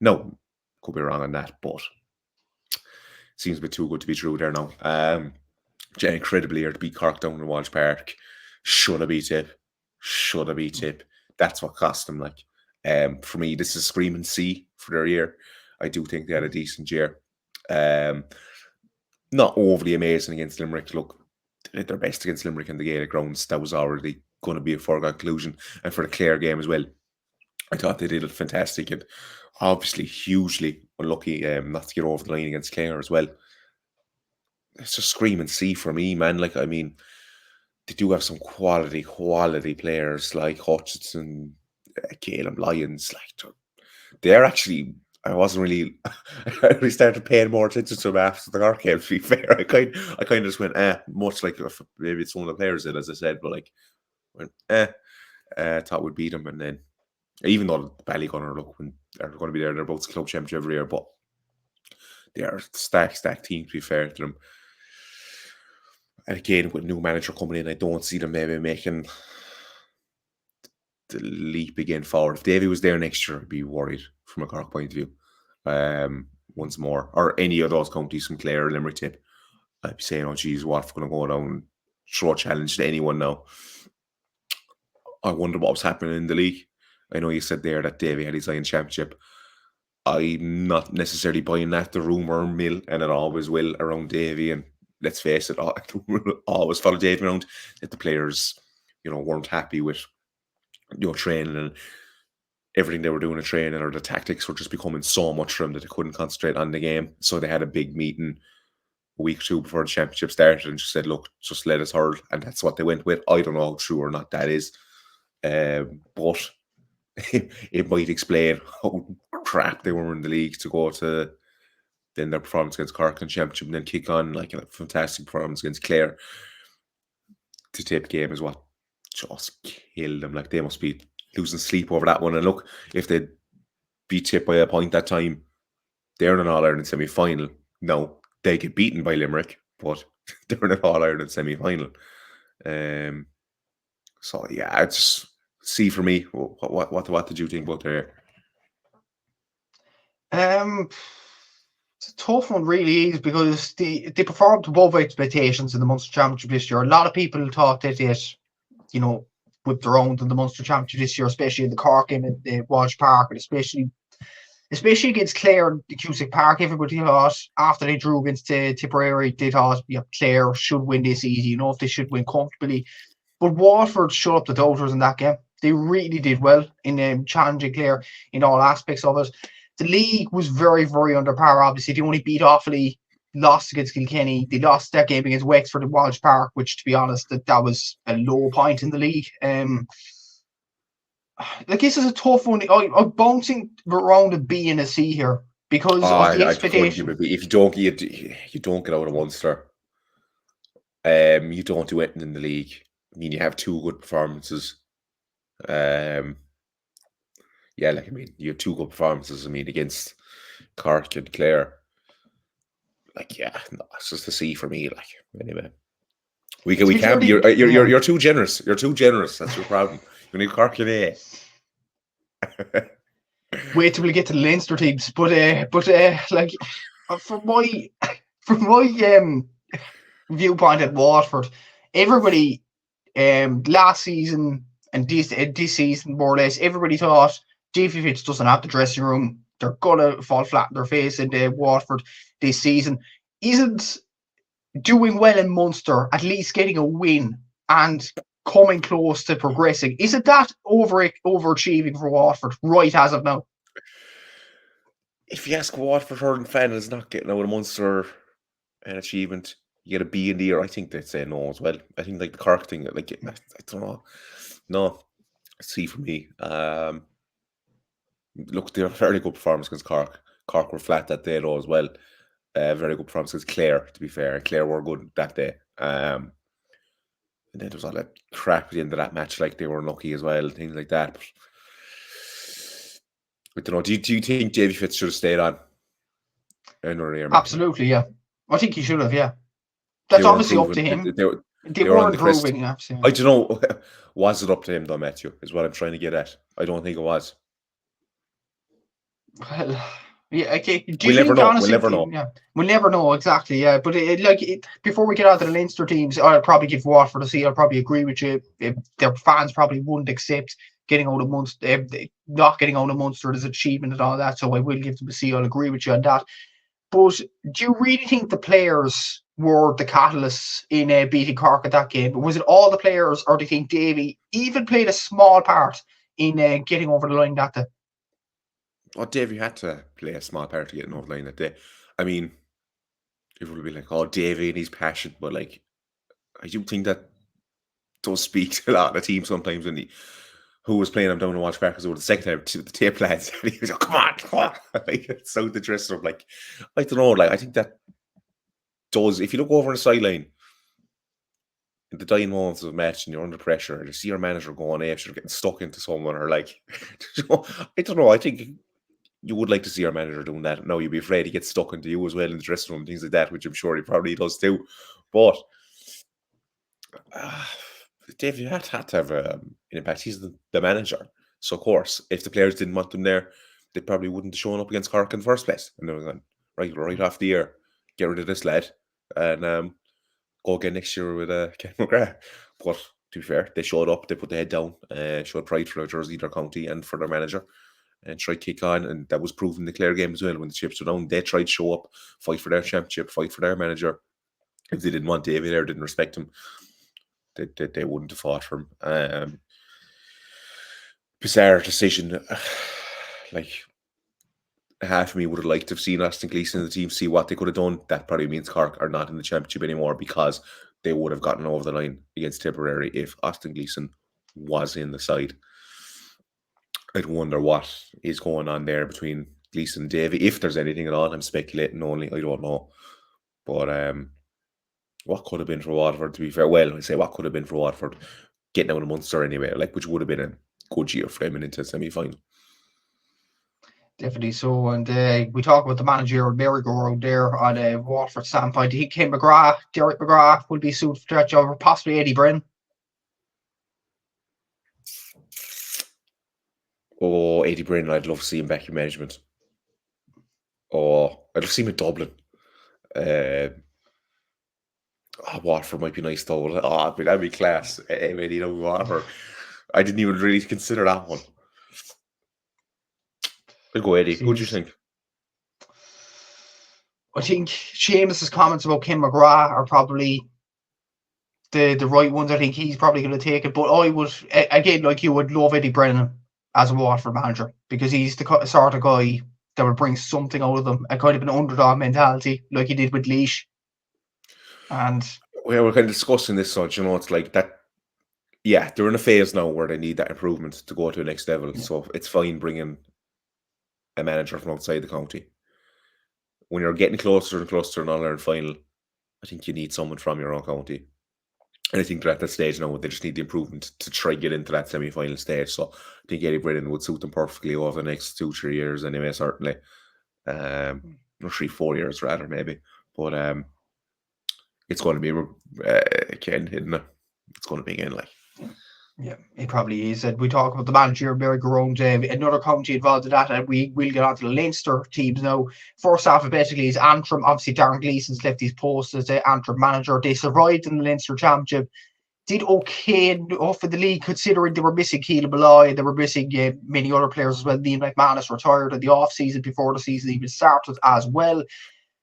Speaker 2: no, could be wrong on that, but seems a bit too good to be true there now. Incredibly here to beat Cork down in Walsh Park. Should have beat Tip. Should have beat Tip. That's what cost them. Like, for me, this is screaming C for their year. I do think they had a decent year. Not overly amazing against Limerick. Look, they did their best against Limerick in the Gaelic grounds. That was already going to be a foregone conclusion. And for the Clare game as well, I thought they did it fantastic, and obviously hugely unlucky not to get over the line against Clare as well. It's just screaming C for me, man. Like, I mean, they do have some quality players like Hutchinson, Caleb Lyons. Like, they're actually. I really started paying more attention to them after the Cork game, to be fair. I kind of just went, much like maybe it's one of the players did, as I said, but like, went, thought we'd beat them, and then, even though the Ballygunner, look, when they're going to be there, they're both club championship every year, but they are a stacked team, to be fair to them. And again, with a new manager coming in, I don't see them maybe making the leap again forward. If Davy was there next year, I'd be worried from a Cork point of view. Once more, or any of those counties from Clare or Limerick Tip, I'd be saying, oh geez, what's going to go down and throw a challenge to anyone now? I wonder what was happening in the league. I know you said there that Davy had his eye in championship. I'm not necessarily buying that. The rumour mill, and it always will, around Davy, and let's face it, always follow Davy around, that the players, weren't happy with training and everything they were doing in training, or the tactics were just becoming so much for them that they couldn't concentrate on the game. So they had a big meeting a week or two before the championship started and just said, look, just let us hurl. And that's what they went with. I don't know how true or not that is. But it might explain how crap they were in the league to go to then their performance against Cork in championship and then kick on like a fantastic performance against Clare. The Tip game is what just killed them. Like, they must be losing sleep over that one. And look, if they beat Tip by a point that time, they're in an All-Ireland semi-final. No, they get beaten by Limerick, but they're in an All-Ireland semi-final. So yeah, it's C for me. What did you think about there?
Speaker 1: It's a tough one, really, is because they performed above expectations in the Munster Championship this year. A lot of people thought that they, whipped around in the Munster Championship this year, especially in the Cork game at the Walsh Park, and especially against Clare and the Cusack Park. Everybody thought after they drew against Tipperary, they thought Clare should win this easy, if they should win comfortably. But Waterford shut up the doubters in that game. They really did well in challenging Clare in all aspects of it. The league was very, very under par, obviously. They only beat Offaly, lost against Kilkenny. They lost that game against Wexford at Walsh Park, which, to be honest, that was a low point in the league. This is a tough one. I'm bouncing around a B and a C here because of the expectation.
Speaker 2: If you don't get out of Munster, You don't do anything in the league. I mean, you have 2 good performances. Yeah, like, I mean, you have 2 good performances. I mean, against Cork and Clare. Like, yeah, no, it's just a C for me. Like, anyway, we
Speaker 1: To be
Speaker 2: can't be.
Speaker 1: fairly,
Speaker 2: You're too generous. You're too generous. That's your problem. You need Cork an A.
Speaker 1: wait till we get to the Leinster teams. But like from my viewpoint at Waterford, everybody last season and this season more or less, everybody thought Davy Fitz doesn't have the dressing room. They're gonna fall flat in their face in Waterford this season. Isn't doing well in Munster, at least getting a win and coming close to progressing. Isn't that overachieving for Waterford right as of now?
Speaker 2: If you ask a Waterford hurling fan is not getting out of Munster an achievement, you get a B in the year, I think they'd say no as well. I think like the Cork thing, like I don't know. No, C for me. Look, they have a very good performance against Cork. Cork were flat that day though as well. Very good performance against Clare, to be fair. Clare were good that day. And then there was all that crap at the end of that match, like they were unlucky as well, things like that. But I don't know. Do you think Davy Fitz should have stayed on?
Speaker 1: Absolutely, yeah. I think he should have, yeah. That's obviously up to him. They were improving, absolutely.
Speaker 2: I don't know. Was it up to him though, Matthew? Is what I'm trying to get at. I don't think it was.
Speaker 1: Well, yeah, okay.
Speaker 2: We'll never know. We'll never know.
Speaker 1: Yeah, we'll never know exactly. Yeah, but before we get out to the Leinster teams, I'll probably give Waterford a C. I'll probably agree with you. Their fans probably wouldn't accept getting out of Munster, not getting out of Munster as an achievement and all that. So I will give them a C. I'll agree with you on that. But do you really think the players were the catalysts in beating Cork at that game? Was it all the players, or do you think Davy even played a small part in getting over the line that day?
Speaker 2: Oh, Davy had to play a small part to get over the line that day. I mean, it would be like, oh, Davy and his passion, but like, I do think that does speak to a lot of the team sometimes. When who was playing him down and watch back because over the second time to the tape lads, and he was like, come on, like it's out the dressing room. Like, I don't know, like I think that does. If you look over on the sideline in the dying moments of a match and you're under pressure, and you see your manager going after getting stuck into someone, or like, I don't know. I think you would like to see your manager doing that. No, you'd be afraid he gets stuck into you as well in the dressing room, things like that, which I'm sure he probably does too. But Dave, you had to have an impact. He's the manager. So, of course, if the players didn't want them there, they probably wouldn't have shown up against Cork in the first place. And they were going, right off the year, get rid of this lad and go again next year with Ken McGrath. But to be fair, they showed up, they put their head down, showed pride for their jersey, their county, and for their manager, and tried to kick on. And that was proven in the Clare game as well. When the chips were down, they tried to show up, fight for their championship, fight for their manager. If they didn't want David there, didn't respect him, they wouldn't have fought for him. Bizarre decision. Like, half of me would have liked to have seen Austin Gleeson in the team, see what they could have done. That probably means Cork are not in the championship anymore, because they would have gotten over the line against Tipperary if Austin Gleeson was in the side. I'd wonder what is going on there between Gleeson and Davy, if there's anything at all. I'm speculating only. I don't know. But what could have been for Waterford, to be fair? Well, I say what could have been for Waterford getting out of Munster anyway, like, which would have been a good year for them into the semi-final.
Speaker 1: Definitely so. And we talk about the managerial merry-go-round there on a Waterford standpoint. Do you think Ken McGrath, Derek McGrath will be suited for that job, or possibly Eddie Brennan?
Speaker 2: Oh, Eddie Brennan, I'd love to see him back in management. Oh, I'd love to see him in Dublin. Waterford might be nice though. Oh, that'd be class. Waterford. I didn't even really consider that one. I'll go Eddie. What do you think?
Speaker 1: I think Seamus's comments about Ken McGrath are probably the right ones. I think he's probably going to take it. But I would, again, like you, would love Eddie Brennan as a Waterford manager, because he's the sort of guy that would bring something out of them, a kind of an underdog mentality, like he did with Laois. And
Speaker 2: we're kind of discussing this, so it's like that. Yeah, they're in a phase now where they need that improvement to go to the next level. Yeah. So it's fine bringing a manager from outside the county. When you're getting closer and closer to an All-Ireland final, I think you need someone from your own county. And I think they're at that stage now where they just need the improvement to try get into that semi-final stage. So I think Eddie Brennan would suit them perfectly over the next 2-3 years anyway, certainly. Or 3-4 years rather, maybe. But it's going to be Ken, isn't it? It's going to be again, like.
Speaker 1: Yeah, it probably is. And we talk about the manager, Mary Garone, another county involved in that, and we will get on to the Leinster teams now. First alphabetically is Antrim. Obviously, Darren Gleeson's left his post as the Antrim manager. They survived in the Leinster Championship. Did okay enough in the league, considering they were missing Keelan Malloy, they were missing many other players as well. Neil McManus retired in the off-season before the season even started as well.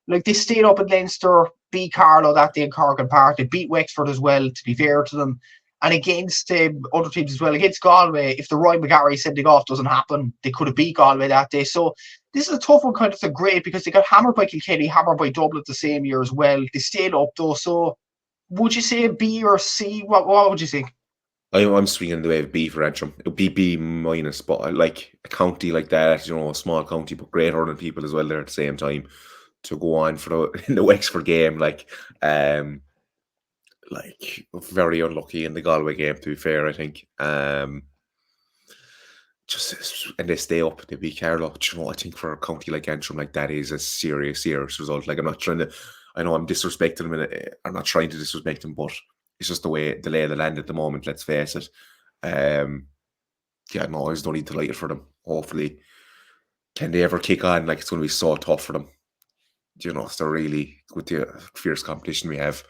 Speaker 1: Like, they stayed up in Leinster, beat Carlow that day in Cork and Park. They beat Wexford as well, to be fair to them. And against other teams as well, against Galway, if the Ryan McGarry sending off doesn't happen, they could have beat Galway that day. So this is a tough one kind of to grade, because they got hammered by Kilkenny, hammered by Dublin the same year as well. They stayed up though. So would you say B or C? What would you think?
Speaker 2: I'm swinging the way of B for Antrim. It would be B minus, but I like a county like that, a small county, but great hurling people as well there at the same time to go on for in the Wexford game, like very unlucky in the Galway game, to be fair, I think. And they stay up, they beat Carlow. I think for a county like Antrim, like, that is a serious result. Like, I'm not trying to, I know I'm disrespecting them, and I'm not trying to disrespect them, but it's just the lay of the land at the moment, let's face it. I just don't need to light it for them. Hopefully, can they ever kick on? Like, it's going to be so tough for them. So really, with the fierce competition we have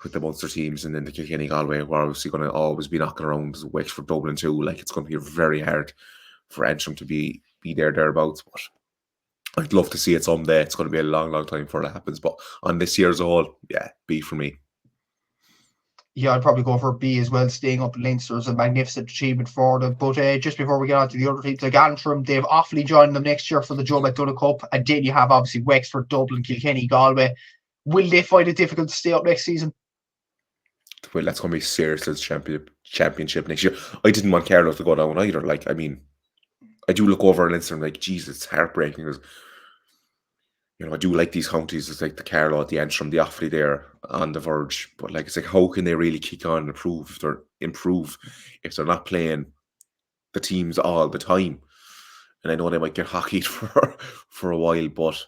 Speaker 2: with the Munster teams, and then the Kilkenny, Galway, we're obviously going to always be knocking around Wexford, Dublin too. Like, it's going to be very hard for Antrim to be thereabouts. But I'd love to see it someday. It's going to be a long, long time before that happens. But on this year as a whole, yeah, B for me.
Speaker 1: Yeah, I'd probably go for B as well. Staying up in Leinster is a magnificent achievement for them. But just before we get on to the other teams, like Antrim, they've Offaly joined them next year for the Joe McDonagh Cup. And then you have obviously Wexford, Dublin, Kilkenny, Galway. Will they find it difficult to stay up next season?
Speaker 2: Well, that's going to be serious as championship next year. I didn't want Carlow to go down either. Like, I mean, I do look over at Leinster and like, Jesus, it's heartbreaking. I do like these counties. It's like the Carlow, the Antrim, the Offaly there on the verge. But like, it's like, how can they really kick on and improve if they're not playing the teams all the time? And I know they might get hockeyed for a while, but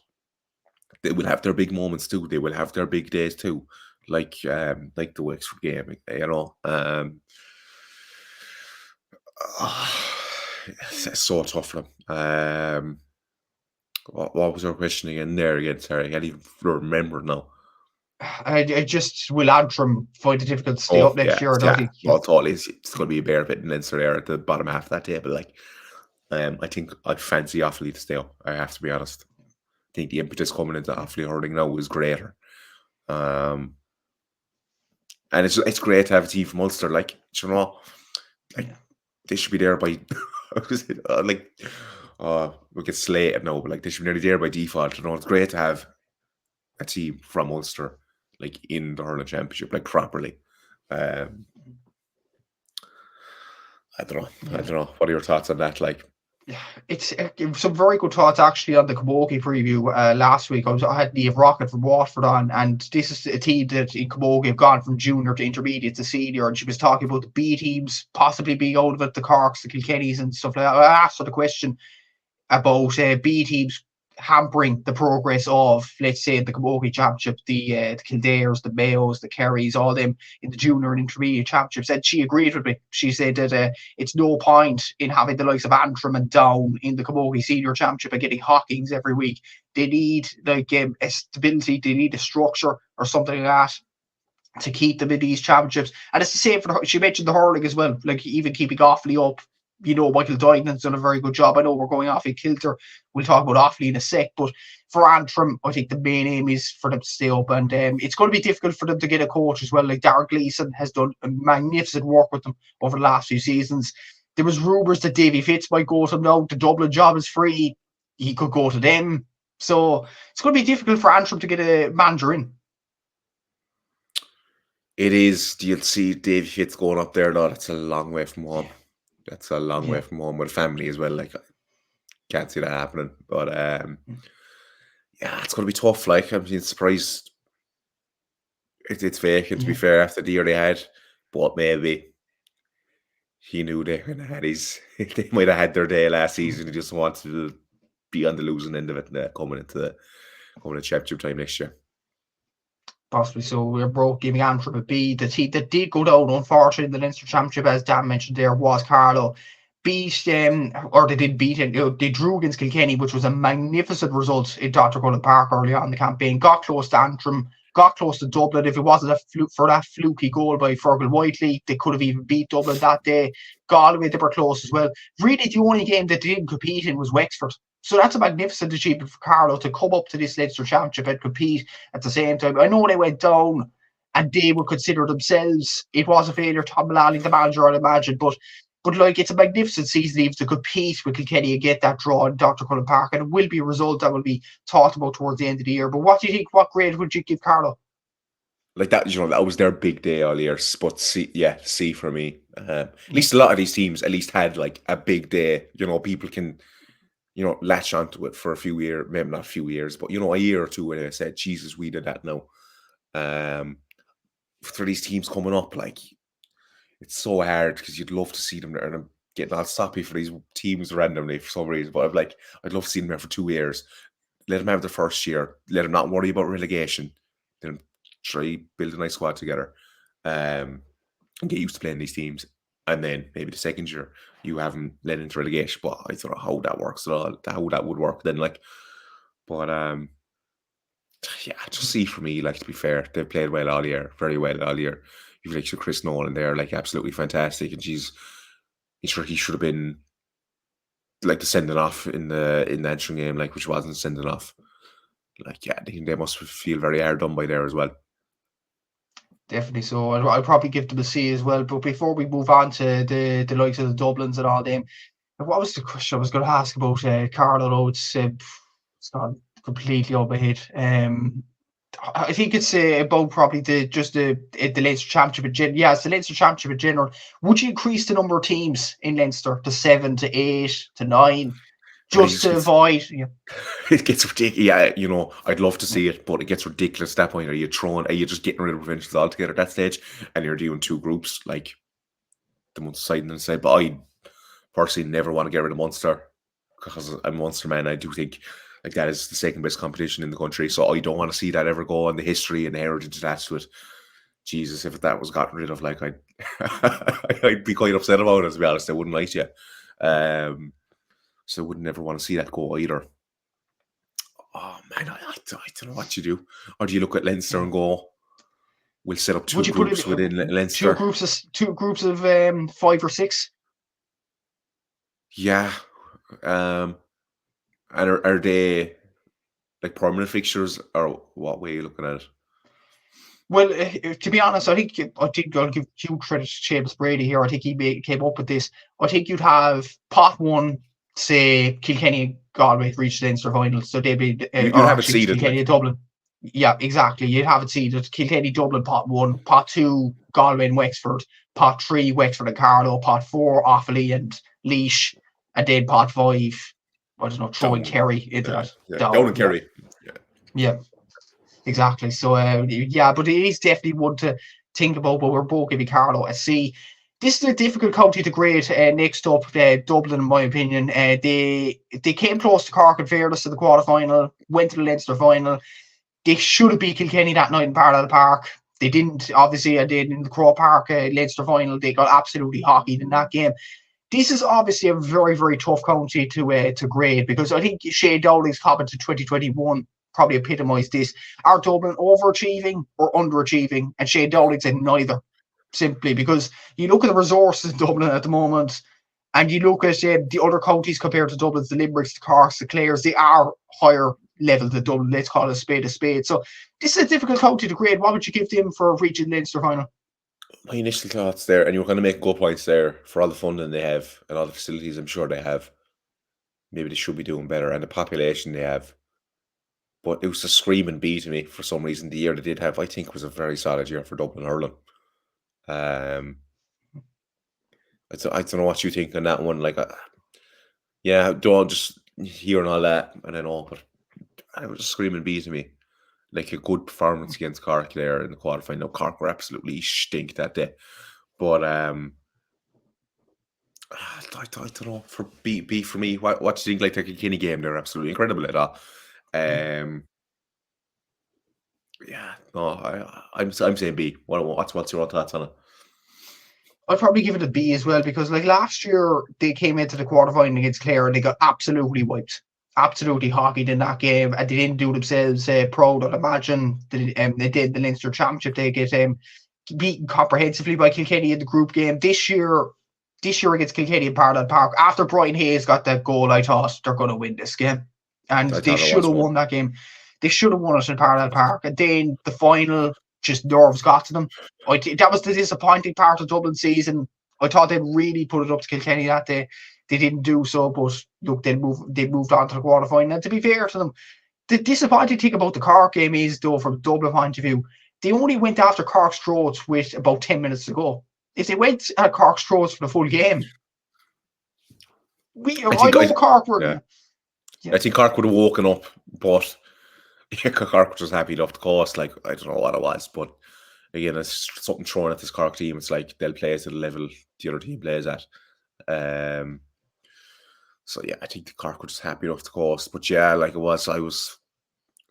Speaker 2: they will have their big moments too. They will have their big days too, like the Wexford game. It's so tough for them. What was our question again there again? Sorry, I can't even remember now.
Speaker 1: I just, will Antrim find it difficult to stay up next year?
Speaker 2: Totally. It's going to be a bare bit in Leinster there at the bottom half of that table. Like, I think I fancy Offaly to stay up. I have to be honest. I think the impetus coming into Offaly hurling now is greater. And it's great to have a team from Ulster. Like, they should be there by we get slated now, but like, they should be nearly there by default. It's great to have a team from Ulster like in the hurling championship, like, properly. I don't know. What are your thoughts on that? Like,
Speaker 1: it's some very good thoughts actually on the Camogie preview last week. I had Niamh Rocket from Waterford on, and this is a team that in Camogie have gone from junior to intermediate to senior, and she was talking about the B teams possibly being out of it, the Corks, the Kilkennys and stuff like that. I asked her the question about B teams hampering the progress of, let's say, the Camogie Championship, the Kildares, the Mayos, the Kerrys, all them in the junior and intermediate championships. And she agreed with me. She said that it's no point in having the likes of Antrim and Down in the Camogie Senior Championship and getting hockings every week. They need like a stability, they need a structure or something like that to keep them in these championships. And it's the same for she mentioned the hurling as well, like even keeping Offaly up. Michael Dignan's done a very good job. I know we're going off in kilter. We'll talk about Offaly in a sec. But for Antrim, I think the main aim is for them to stay up. And it's going to be difficult for them to get a coach as well. Like Darren Gleeson has done a magnificent work with them over the last few seasons. There was rumours that Davy Fitz might go to them now. The Dublin job is free. He could go to them. So it's going to be difficult for Antrim to get a manager in.
Speaker 2: It is. You'll see Davy Fitz going up there. No, that's a long way from home. That's a long way from home with a family as well. Like, I can't see that happening. But it's going to be tough. Like, I'm surprised. It's vacant, to be
Speaker 1: Yeah.
Speaker 2: fair, after the year they had. But maybe he knew they kind of had they might have had their day last season. He just wanted to be on the losing end of it coming into championship time next year.
Speaker 1: Possibly so. We're broke giving Antrim a B. The team that did go down, unfortunately, in the Leinster Championship, as Dan mentioned there, was Carlow. Beat them, or they did beat it. They drew against Kilkenny, which was a magnificent result in Dr. Cullen Park early on in the campaign. Got close to Antrim, got close to Dublin. If it wasn't for that fluky goal by Fergal Whiteley, they could have even beat Dublin that day. Galway, they were close as well. Really, the only game that they didn't compete in was Wexford. So that's a magnificent achievement for Carlow to come up to this Leinster Championship and compete at the same time. I know they went down and they would consider themselves, it was a failure. Tom Mullally, the manager, I'd imagine, but like, it's a magnificent season even to compete with Kilkenny and get that draw in Dr. Cullen Park, and it will be a result that will be talked about towards the end of the year. But what do you think? What grade would you give Carlow?
Speaker 2: Like that, that was their big day all year. But C for me. At least a lot of these teams at least had like a big day. People can latch onto it for a few years, maybe not a few years, but a year or two when I said, Jesus, we did that now. For these teams coming up, like, it's so hard because you'd love to see them there, and I'm getting all soppy for these teams randomly for some reason, but I'd love to see them there for 2 years. Let them have their first year. Let them not worry about relegation. Let them try build a nice squad together, and get used to playing these teams. And then maybe the second year you have them led into relegation. But I don't know how that works at all. How that would work then, like. But just see for me, like, to be fair, they've played well all year, very well all year. You've like Chris Nolan there, like, absolutely fantastic, and he should have been like the sending off in the Antrim game, like, which wasn't sending off. Like, yeah, they must feel very hard done by there as well.
Speaker 1: Definitely so. I'd probably give them a C as well. But before we move on to the likes of the Dublins and all them, what was the question I was going to ask about Carlow? It's gone completely over my head. I think it's about probably the Leinster Championship in general. Yeah, it's the Leinster Championship in general. Would you increase the number of teams in Leinster to 7 to 8 to 9 just to avoid? Yeah.
Speaker 2: It gets ridiculous. Yeah, I'd love to see it, but it gets ridiculous at that point. Are you just getting rid of provincials altogether at that stage, and you're doing 2 groups, like the Munster side and the side? But I personally never want to get rid of Munster because I'm a Munster man. I do think like that is the second best competition in the country, so I don't want to see that ever go, and the history and the heritage attached to it. Jesus, if that was gotten rid of, like, I'd be quite upset about it, to be honest. I wouldn't like you. So I would never want to see that go either. Oh man, I don't know what you do. Or do you look at Leinster and go, we'll set up 2 groups within Leinster?
Speaker 1: 2 groups of 5 or 6.
Speaker 2: Yeah. And are they like permanent fixtures, or what way are you looking at it?
Speaker 1: Well, to be honest, I think I'll give huge credit to Seamus Brady here. I think he came up with this. I think you'd have pot 1, say Kilkenny and Galway reach the Leinster final, so they'd be
Speaker 2: you'd have it seeded,
Speaker 1: Kilkenny and Dublin. Yeah, exactly. You'd have it seeded. Kilkenny, Dublin, pot 1, pot 2, Galway and Wexford, pot 3, Wexford and Carlow, pot 4, Offaly and Laois, and then pot 5, I don't know, throwing Kerry into that.
Speaker 2: Down in Kerry.
Speaker 1: Yeah. Exactly. So, but it is definitely one to think about, but we're both giving Carlow a C. This is a difficult county to grade. Next up, Dublin, in my opinion. They came close to Cork, in fairness, to the quarter-final, went to the Leinster final. They should have beat Kilkenny that night in Parallel Park. They didn't, obviously, and then in the Crow Park Leinster final, they got absolutely hockeyed in that game. This is obviously a very, very tough county to grade, because I think Shane Dowling's comment to 2021 probably epitomised this. Are Dublin overachieving or underachieving? And Shane Dowling said neither, simply because you look at the resources in Dublin at the moment, and you look at the other counties compared to Dublin, the Limericks, the Corks, the Clares, they are higher level than Dublin. Let's call it a spade a spade. So this is a difficult county to grade. What would you give them for reaching the Leinster final?
Speaker 2: My initial thoughts there, and you're going to make good points there, for all the funding they have and all the facilities I'm sure they have. Maybe they should be doing better, and the population they have. But it was a screaming B to me for some reason. The year they did have, I think, was a very solid year for Dublin hurling. I don't know what you think on that one. Like, don't just hearing all that, and I know, but it was a screaming B to me. like a good performance against Cork there in the quarterfinal. Cork were absolutely stink that day, but I don't know, for B for me. What do you think? Like the Kilkenny game, they're absolutely incredible at all. Yeah, no, I'm saying B. What's your thoughts on it?
Speaker 1: I'd probably give it a B as well, because like last year they came into the quarterfinal against Clare and they got absolutely wiped, absolutely hockeyed in that game, and they didn't do themselves proud. I'd imagine they did the Leinster Championship. They get beaten comprehensively by Kilkenny in the group game this year. This year against Kilkenny in Parnell Park, after Brian Hayes got that goal, I thought they're going to win this game, and
Speaker 2: I
Speaker 1: they
Speaker 2: thought it
Speaker 1: should
Speaker 2: was
Speaker 1: have
Speaker 2: one.
Speaker 1: won that game. They should have won it in Parnell Park, and then the final, just nerves got to them. That was the disappointing part of Dublin season. I thought they'd really put it up to Kilkenny that day. They didn't do so, but look, they moved on to the quarterfinal. And to be fair to them, the disappointing thing about the Cork game is, though, from a Dublin point of view, they only went after Cork's throats with about 10 minutes to go. If they went at Cork's throats for the full game, I know Cork were.
Speaker 2: Yeah.
Speaker 1: Yeah.
Speaker 2: I think Cork would have woken up, but Cork was just happy off the coast. Like, I don't know what it was, but again, it's something thrown at this Cork team. It's like they'll play to the level the other team plays at. So yeah, I think the Cork were just happy off the coast. But yeah, like I was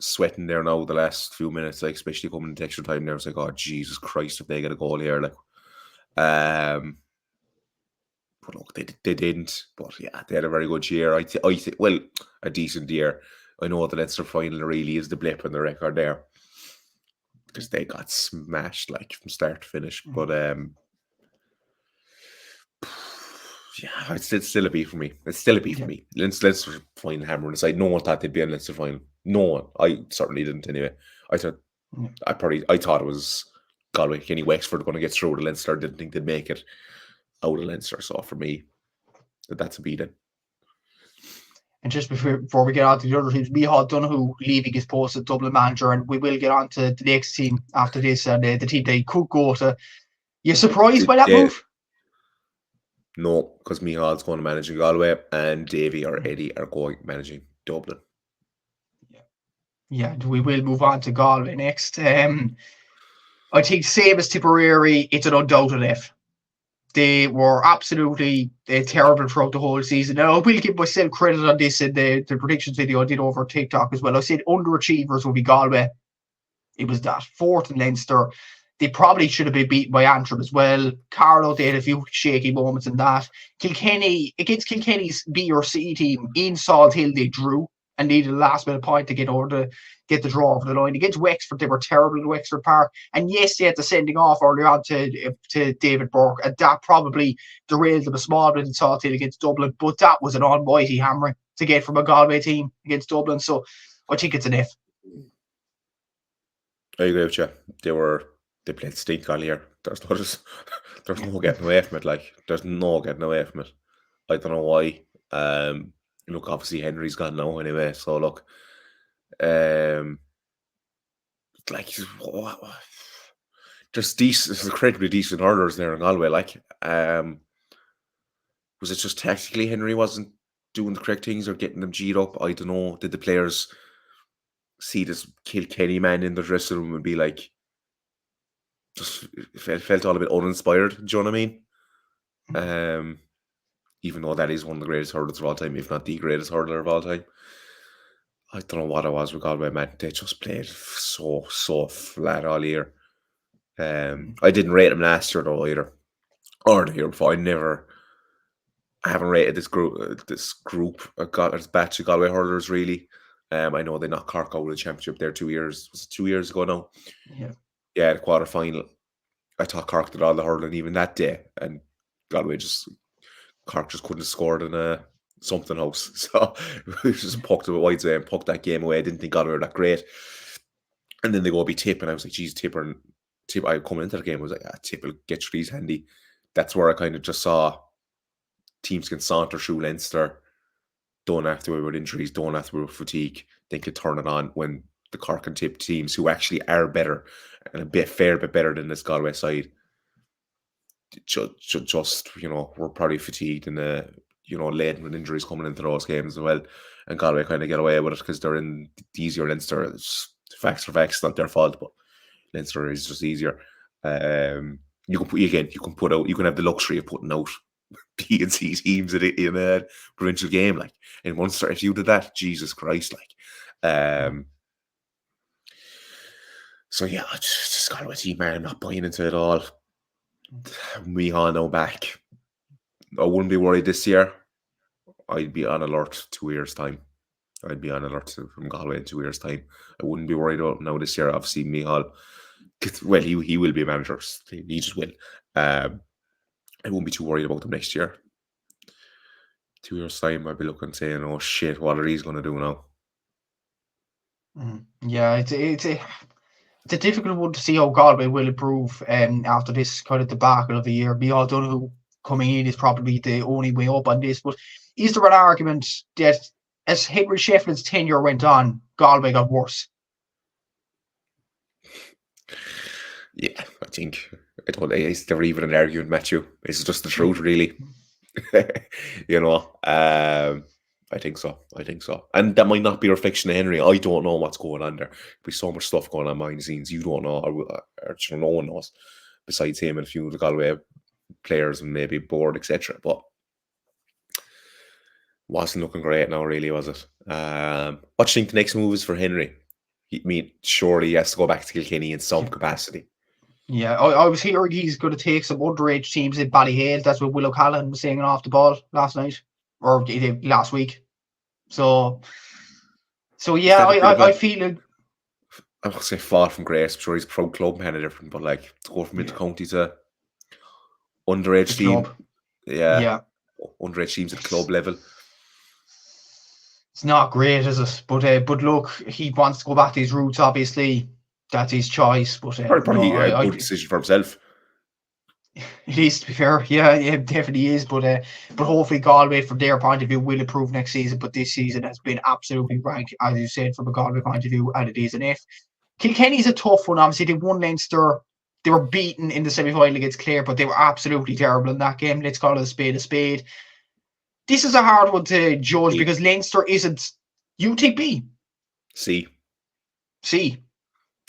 Speaker 2: sweating there now the last few minutes, like especially coming into extra time there. I was like, oh Jesus Christ, if they get a goal here, like but look, they didn't. But yeah, they had a very good year. I think well, a decent year. I know the Leinster final really is the blip in the record there, because they got smashed like from start to finish. But yeah, it's still a B for me. It's still a B for me. Leinster final hammering aside, no one thought they'd be in Leinster final. No one. I certainly didn't anyway. I thought it was Galway, Kenny, Wexford going to get through to Leinster. Didn't think they'd make it out of Leinster. So for me, that's a B then.
Speaker 1: And just before we get on to the other teams, Micheál Donoghue leaving his post as Dublin manager, and we will get on to the next team after this, and the team they could go to. You surprised by that move?
Speaker 2: No, because Micheál's going to manage Galway, and Davy or Eddie are going managing Dublin.
Speaker 1: Yeah, we will move on to Galway next. I think same as Tipperary, it's an undoubted F. They were absolutely terrible throughout the whole season. Now, I will give myself credit on this in the predictions video I did over TikTok as well. I said underachievers would be Galway. It was that. Fourth in Leinster. They probably should have been beaten by Antrim as well. Carlow, they had a few shaky moments in that. Kilkenny, against Kilkenny's B or C team, in Salt Hill, they drew and needed a last minute point to get the draw over the line. Against Wexford, they were terrible in Wexford Park. And yes, they had the sending off early on to David Burke, and that probably derailed them a small bit in Salt Hill against Dublin. But that was an almighty hammering to get from a Galway team against Dublin. So I think it's an F.
Speaker 2: I agree with you. They played stink all year. There's no getting away from it. Like, there's no getting away from it. I don't know why. Look, obviously Henry's gone now anyway. So look, like there's incredibly decent hurlers there in Galway. Like, was it just tactically Henry wasn't doing the correct things or getting them G'd up? I don't know. Did the players see this Kilkenny man in the dressing room and be like, just felt all a bit uninspired? Do you know what I mean? Even though that is one of the greatest hurlers of all time, if not the greatest hurler of all time. I don't know what it was with Galway, man. They just played so flat all year. I didn't rate them last year though either, or the year before. I haven't rated this group. This batch of Galway hurlers really. I know they knocked Cork out of the championship there 2 years. Was it 2 years ago now? Yeah, the quarter final. I thought Cork did all the hurling even that day, and Cork just couldn't have scored in something else. So we just poked it wide away and poked that game away. I didn't think Galway were that great. And then they go be Tip, and I was like, geez, Tip. I coming into the game, I was like, Tip will get through these handy. That's where I kind of just saw teams can saunter through Leinster, don't have to worry about injuries, don't have to worry about fatigue. They can turn it on when the Cork and Tip teams, who actually are better and a fair bit better than this Galway side, just we're probably fatigued and laden with injuries coming into those games as well. And Galway kind of get away with it because they're in the easier Leinster. Facts are facts, not their fault, but Leinster is just easier. You can have the luxury of putting out B and C teams in a provincial game, like in Munster. If you did that, Jesus Christ, like. So yeah, just Galway team, man. I'm not buying into it all. We all know back. I wouldn't be worried this year. I'd be on alert 2 years' time. I'd be on alert from Galway in 2 years' time. I wouldn't be worried about now this year. Obviously, Micheál, well, he will be a manager. He just will. I won't be too worried about them next year. 2 years' time, I'd be looking saying, "Oh shit, what are these going to do now?"
Speaker 1: Yeah, it's a difficult one to see how Galway will improve after this kind of debacle of the year. Micheál Donoghue coming in is probably the only way up on this. But is there an argument that as Henry Shefflin's tenure went on, Galway got worse?
Speaker 2: Yeah, I think is there even an argument, Matthew? It's just the truth, really. I think so. And that might not be a reflection of Henry. I don't know what's going on there. There's so much stuff going on behind the scenes. You don't know, or no one knows besides him and a few of the Galway players and maybe board, etc. But wasn't looking great now, really, was it? What do you think the next move is for Henry? Surely he has to go back to Kilkenny in some capacity.
Speaker 1: Yeah, I was hearing he's going to take some underage teams in Ballyhale. That's what Will O'Callaghan was saying off the ball last night or last week. So yeah, I feel like
Speaker 2: I would say far from grace. I'm sure he's a pro club man and different, but like to go from inter-county to underage team, yeah, underage teams at club level.
Speaker 1: It's not great, is it? But look, he wants to go back to his roots. Obviously, that's his choice. But
Speaker 2: probably a good decision for himself.
Speaker 1: It is, to be fair. Yeah, it definitely is. But hopefully Galway, from their point of view, will improve next season. But this season has been absolutely rank, as you said, from a Galway point of view, and it is an F. Kilkenny's a tough one. Obviously, they won Leinster. They were beaten in the semi-final against Clare, but they were absolutely terrible in that game. Let's call it a spade a spade. This is a hard one to judge because Leinster isn't. You take B.
Speaker 2: C.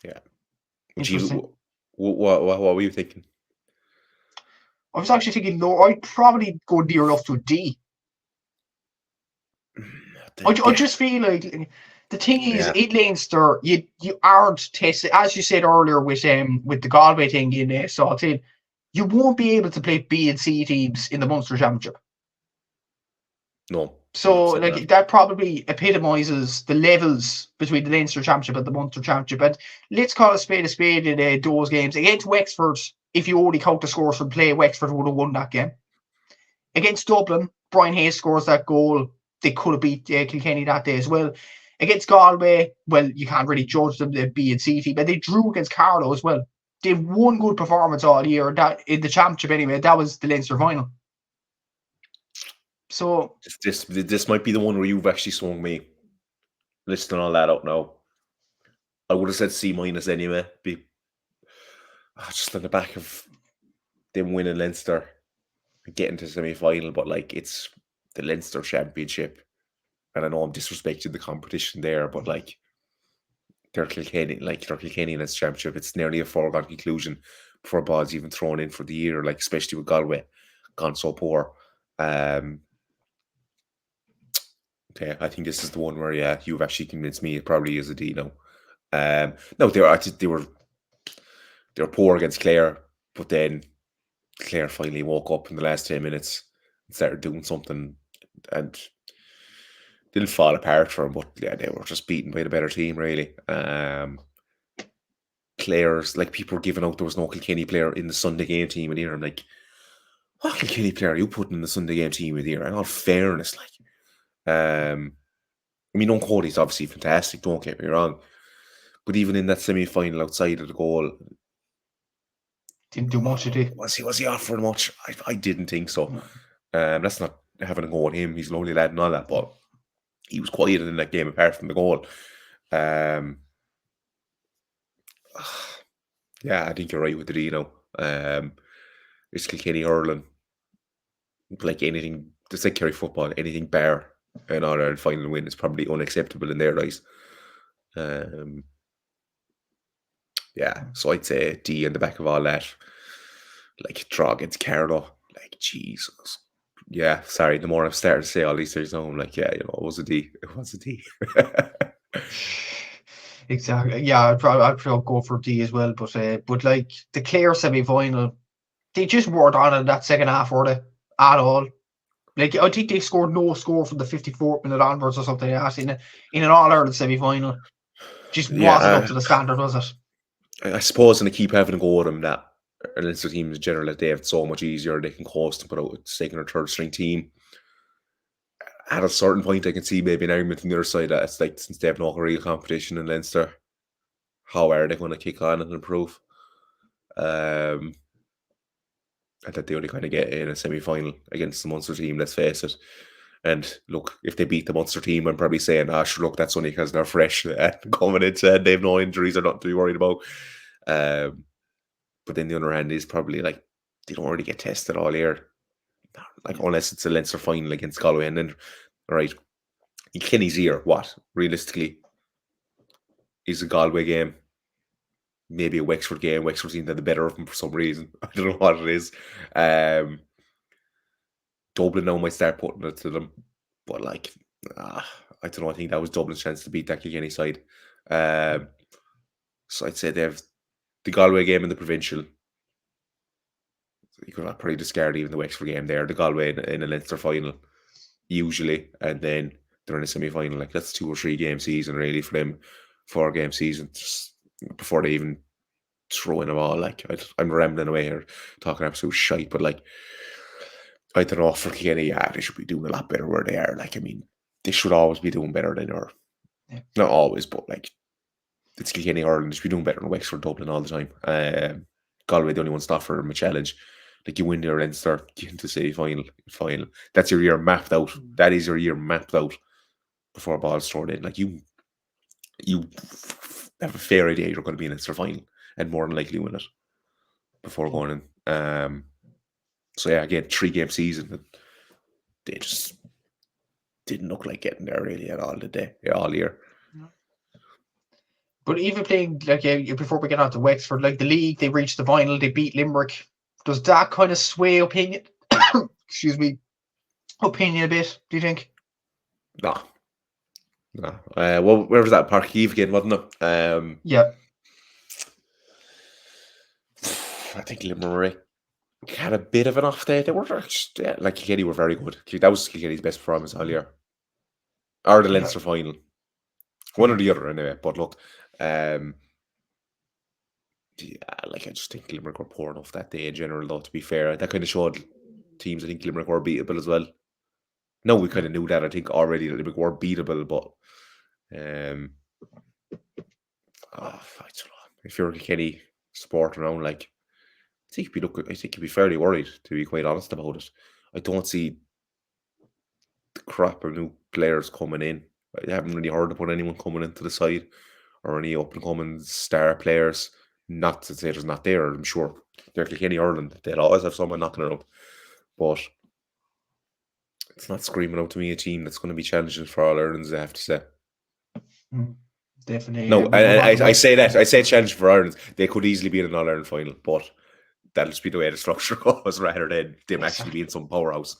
Speaker 2: Yeah.
Speaker 1: Interesting.
Speaker 2: What were you thinking?
Speaker 1: I was actually thinking low. I'd probably go near enough to a D. I just feel like the thing is, in Leinster, you aren't tested, as you said earlier with the Galway thing in Salted, you won't be able to play B and C teams in the Munster Championship.
Speaker 2: No.
Speaker 1: So that probably epitomises the levels between the Leinster Championship and the Munster Championship. And let's call a spade in those games. Against Wexford, if you only count the scores from play, Wexford would have won that game. Against Dublin, Brian Hayes scores that goal. They could have beat Kilkenny that day as well. Against Galway, well, you can't really judge them, the B and C team, but they drew against Carlow as well. They've one good performance all year, that in the championship anyway. That was the Leinster final. So
Speaker 2: this might be the one where you've actually swung me listing all that out now. I would have said C- anyway. Just on the back of them winning Leinster and getting to the semi-final, but like it's the Leinster Championship, and I know I'm disrespecting the competition there, but like they're Kilkenny in this championship. It's nearly a foregone conclusion before Bod's even thrown in for the year, like especially with Galway gone so poor. Okay, I think this is the one where you've actually convinced me it probably is a D now. No, they were poor against Clare, but then Clare finally woke up in the last 10 minutes and started doing something and didn't fall apart for them, but yeah, they were just beaten by the better team, really. Clare's, like, people were giving out there was no Kilkenny player in the Sunday game team in here. I'm like, what Kilkenny player are you putting in the Sunday game team in here? In all fairness, like, I mean, Cody's obviously fantastic, don't get me wrong. But even in that semi-final outside of the goal,
Speaker 1: didn't do much, did he?
Speaker 2: Was he offering much? I didn't think so. That's not having a go at him. He's a lonely lad and all that, but he was quiet in that game apart from the goal. Yeah, I think you're right with the D now. It's Kilkenny hurling. Like anything, just like Kerry football, anything bar an All-Ireland final win is probably unacceptable in their eyes. Yeah, so I'd say D in the back of all that. Like draw against Carlow, like Jesus. Yeah, sorry. The more I've started to say all these things now, I'm like, yeah, it was a D. It was a D.
Speaker 1: Exactly. Yeah, I'd probably go for D as well. But like the Clare semi-final, they just weren't on in that second half, were they? At all. Like I think they scored no score from the 54th minute onwards or something like that in an All-Ireland semi-final. Just wasn't up
Speaker 2: Yeah,
Speaker 1: to the standard, was it?
Speaker 2: I suppose, and I keep having to go with them that Leinster teams in general, that they have it so much easier. They can coast and put out a second or third string team. At a certain point, I can see maybe an argument on the other side that it's like, since they have no real competition in Leinster, how are they going to kick on and improve? And that they only kind of get in a semi-final against the Munster team, let's face it. And look, if they beat the Munster team, I'm probably saying, sure, look, that's only because they're fresh and coming into and they have no injuries or nothing to be worried about. But then the other hand is probably like, they don't really get tested all year. Like, unless it's a Leinster final against Galway. And then, all right, in Kenny's ear, what, realistically, is a Galway game? Maybe a Wexford game. Wexford seem to have the better of them for some reason. I don't know what it is. Dublin now might start putting it to them. But, like, I don't know. I think that was Dublin's chance to beat that Kilkenny side. So I'd say they have the Galway game in the provincial. You could probably discard even the Wexford game there. The Galway in a Leinster final, usually. And then they're in a semi-final. Like, that's 2 or 3 game season, really, for them. 4 game season, just before they even throw in them all. Like, I'm rambling away here, talking absolute shite, but like, I don't know, for Kilkenny, they should be doing a lot better where they are. Like, I mean, they should always be doing better than or not always, but like, it's Kilkenny, Ireland. They should be doing better than Wexford, Dublin all the time. Galway, the only one to offer them a challenge. Like, you win your Leinster, get into the final. That's your year mapped out. That is your year mapped out before ball's thrown in. Like, you have a fair idea you're going to be in Leinster final and more than likely win it before going in. So yeah, again, 3 game season, and they just didn't look like getting there really at all, did they? Yeah, all year.
Speaker 1: But even playing, like, before we get on to Wexford, like the league, they reached the final, they beat Limerick. Does that kind of sway opinion? Excuse me, opinion a bit? Do you think?
Speaker 2: No. Well, where was that? Park Eve again, wasn't it?
Speaker 1: Yeah.
Speaker 2: I think Limerick had a bit of an off day. They were just, like Kilkenny were very good. That was Kilkenny's best performance all year. Or the Leinster final. One or the other, anyway. But look, like, I just think Limerick were poor enough that day in general, though, to be fair. That kind of showed teams, I think Limerick were beatable as well. No, we kind of knew that, I think, already, that Limerick were beatable, but I don't know. If you're a Kilkenny supporter around, like, I think you'd be fairly worried, to be quite honest about it. I don't see the crop of new players coming in. I haven't really heard about anyone coming into the side or any up and coming star players. Not to say there's not there. I'm sure they're Kilkenny, Ireland. They'll always have someone knocking it up, but it's not screaming out to me a team that's going to be challenging for All Irelands, I have to say.
Speaker 1: Definitely.
Speaker 2: No, I say that. I say challenge for Ireland. They could easily be in an All Ireland final, but that'll just be the way the structure goes rather than them actually being some powerhouse.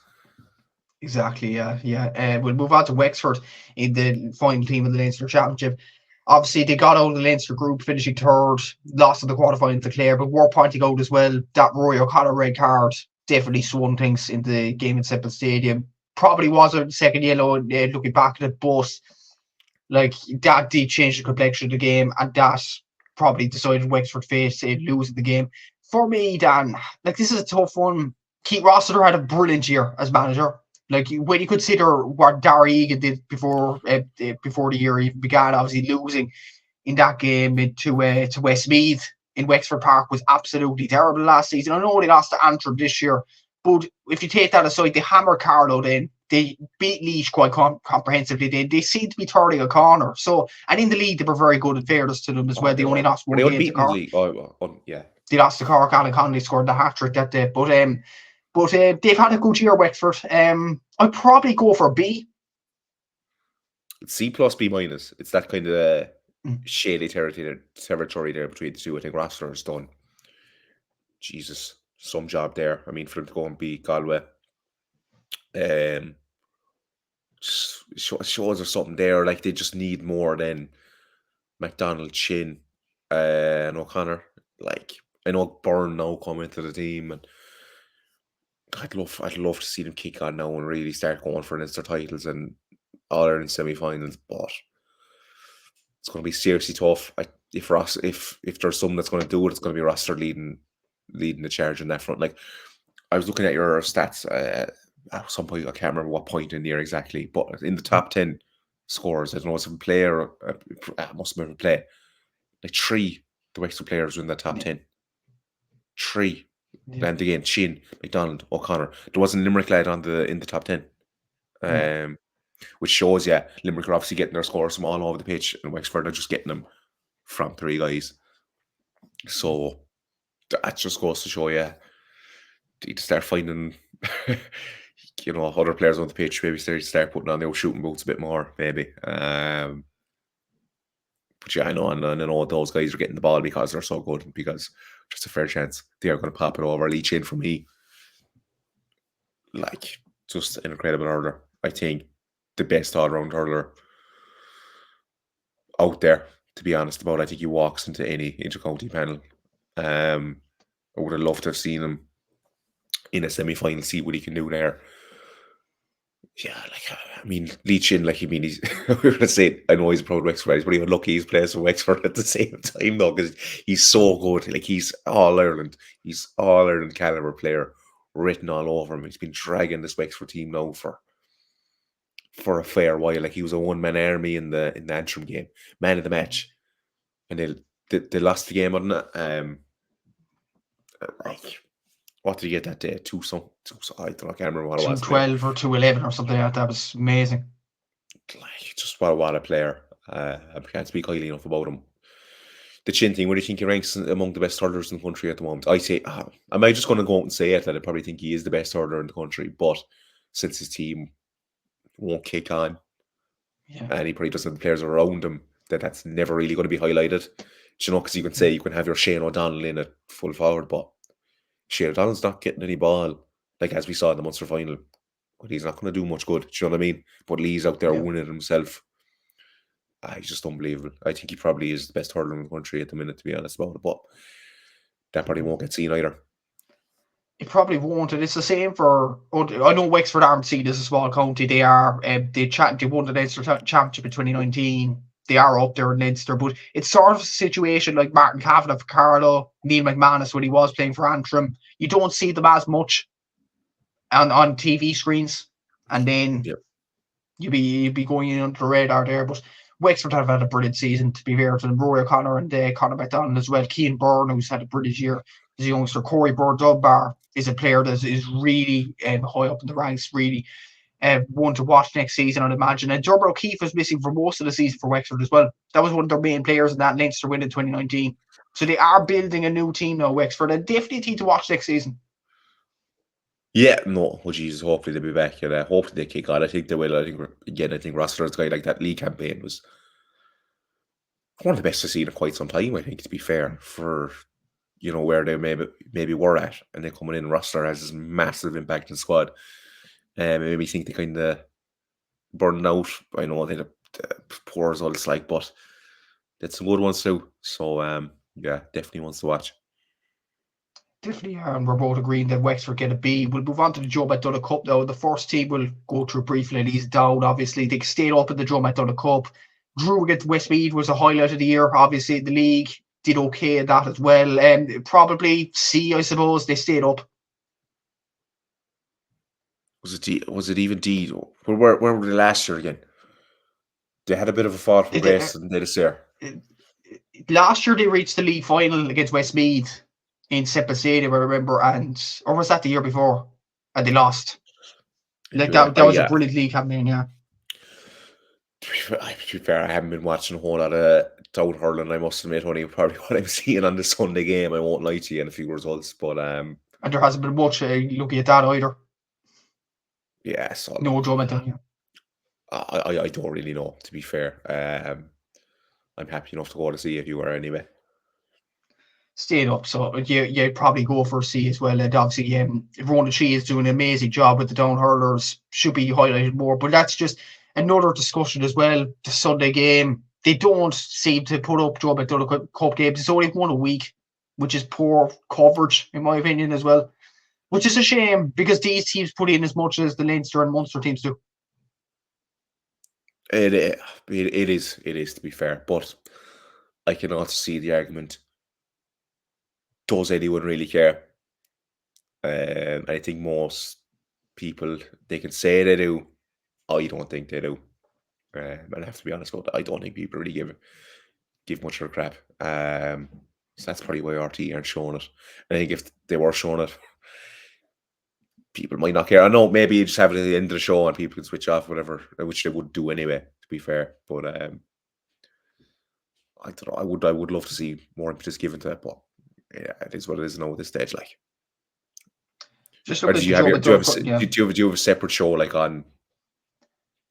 Speaker 1: Exactly, yeah. We'll move on to Wexford in the final team of the Leinster Championship. Obviously, they got out of the Leinster group, finishing third, lost in the quarterfinal to Clare, but were pointing out as well that Rory O'Connor red card definitely swung things in the game in Semple Stadium. Probably was a second yellow, looking back at it, but like, that did change the complexion of the game, and that probably decided Wexford fate losing the game. For me, Dan, like, this is a tough one. Keith Rossiter had a brilliant year as manager. Like, when you consider what Darragh Egan did before the year even began, obviously losing in that game to Westmeath in Wexford Park was absolutely terrible last season. I know they lost to Antrim this year, but if you take that aside, they hammered Carlow then. They beat Laois quite comprehensively. They seem to be turning a corner. So, and in the league, they were very good, in fairness to them as well. They only lost one game to Cork.
Speaker 2: Yeah.
Speaker 1: They lost to Cork. Alan Connolly scored the hat-trick that day. But they've had a good year, Wexford. I'd probably go for B.
Speaker 2: It's C plus B minus. It's that kind of shady territory there between the two. I think Rossiter has done, Jesus, some job there. I mean, for them to go and beat Galway, shows there's something there. Like, they just need more than McDonald, Chin, and O'Connor. Like, I know Byrne now come into the team, and I'd love to see them kick on now and really start going for Leinster titles and All Ireland semi-finals. But it's going to be seriously tough. If there's someone that's going to do it, it's going to be Roster leading the charge on that front. Like, I was looking at your stats at some point. I can't remember what point in the year exactly, but in the top 10 scores, I don't know, it's a player, must have been a play. Like, 3 the Wexford players were in the top 10. 3.
Speaker 1: Yeah.
Speaker 2: And again, Chin, McDonald, O'Connor. There wasn't Limerick lad in the top 10. Which shows you Limerick are obviously getting their scores from all over the pitch, and Wexford are just getting them from 3 guys. So that just goes to show you need to start finding other players on the pitch, maybe start putting on their shooting boots a bit more, maybe. But yeah, I know those guys are getting the ball because they're so good, because just a fair chance they are going to pop it over. Lee Chin, for me, like, just an incredible hurler. I think the best all-round hurler out there, to be honest about. I think he walks into any inter-county panel. I would have loved to have seen him in a semi-final, see what he can do there. Yeah, like, I mean, Lee Chin, like, I mean, he's, we're going to say, I know he's a proud Wexford, but even lucky he's playing for Wexford at the same time, though, because he's so good. Like, he's All-Ireland. He's All-Ireland caliber player written all over him. He's been dragging this Wexford team now for a fair while. Like, he was a one-man army in the Antrim game, man of the match, and they lost the game, wasn't it? Like, what did he get that day? Two I don't know, I can't remember what it was.
Speaker 1: 212 or 211 or something like that. That was amazing.
Speaker 2: Like, just what a player. I can't speak highly enough about him. The Chin thing, what do you think he ranks among the best hurlers in the country at the moment? I say, am I just going to go out and say it, that I probably think he is the best hurler in the country, but since his team won't kick on, and he probably doesn't have the players around him, that's never really going to be highlighted. Because you can say you can have your Shane O'Donnell in at full forward, but Shane O'Donnell's not getting any ball, like as we saw in the Munster final. But he's not going to do much good. Do you know what I mean? But Lee's out there winning himself. He's just unbelievable. I think he probably is the best hurler in the country at the minute, to be honest about it. But that probably won't get seen either.
Speaker 1: It probably won't, and it's the same for. I know Wexford aren't seen as a small county. They are. They won the Leinster Championship in 2019. They are up there in Leinster, but it's sort of a situation like Martin Kavanagh for Carlow, Neil McManus when he was playing for Antrim. You don't see them as much on TV screens, and then you'd be going in under the radar there. But Wexford have had a brilliant season, to be fair to them. Rory O'Connor and Conor McDonald as well. Cian Byrne, who's had a brilliant year as a youngster. Corey Dunbar is a player that is really high up in the ranks, really one to watch next season, I'd imagine. And Dermot O'Keefe was missing for most of the season for Wexford as well. That was one of their main players in that Leinster win in 2019. So they are building a new team now, Wexford, and definitely need to watch next season.
Speaker 2: Yeah, no, oh Jesus, hopefully they'll be back. And hopefully they kick on. I think they will. I think Rossiter's guy, like, that league campaign was one of the best I've seen in quite some time, I think, to be fair, for where they maybe were at, and then coming in, Rossiter has this massive impact in the squad. It made me think they kind of burned out. I know they had poor results, like, but did some good ones too. So yeah, definitely ones to watch.
Speaker 1: Definitely, and we're both agreeing that Wexford get a B. We'll move on to the Joe McDonagh Cup now. The first team will go through briefly. He's down, obviously. They stayed up in the Joe McDonagh Cup. Drew against Westmeath was a highlight of the year. Obviously, the league did okay at that as well. Probably C, I suppose. They stayed up.
Speaker 2: Was it D? Was it even D? Where were they last year again? They had a bit of a fall from grace, didn't they, this year?
Speaker 1: Last year they reached the league final against Westmeath in Seppel Stadium, I remember, or was that the year before? And they lost. Like, that was a brilliant league campaign, yeah.
Speaker 2: To be fair, I haven't been watching a whole lot of Down Hurling, I must admit, only probably what I'm seeing on the Sunday game. I won't lie to you, and a few results, but
Speaker 1: and there hasn't been much looking at that either.
Speaker 2: Yeah, so
Speaker 1: no Joe McDonagh.
Speaker 2: I don't really know, to be fair. I'm happy enough to go to see if you were anyway.
Speaker 1: Stayed up, so you'd probably go for a C as well. And obviously, Ronan Shea is doing an amazing job with the down hurlers. Should be highlighted more, but that's just another discussion as well. The Sunday game, they don't seem to put up Joe McDonagh Cup games. It's only one a week, which is poor coverage in my opinion as well. Which is a shame because these teams put in as much as the Leinster and Munster teams do.
Speaker 2: It is to be fair, but I can also see the argument. Does anyone really care? I think most people, they can say they do. I don't think they do. And I have to be honest about that. I don't think people really give much of a crap. So that's probably why RT aren't showing it. I think if they were showing it, people might not care. I know maybe you just have it at the end of the show and people can switch off, whatever, which they would do anyway, to be fair. But I don't know. I would love to see more impetus given to it, but yeah, it is what it is now at this stage. Like,
Speaker 1: Just
Speaker 2: or
Speaker 1: look
Speaker 2: do
Speaker 1: at
Speaker 2: you
Speaker 1: the
Speaker 2: have a separate show like on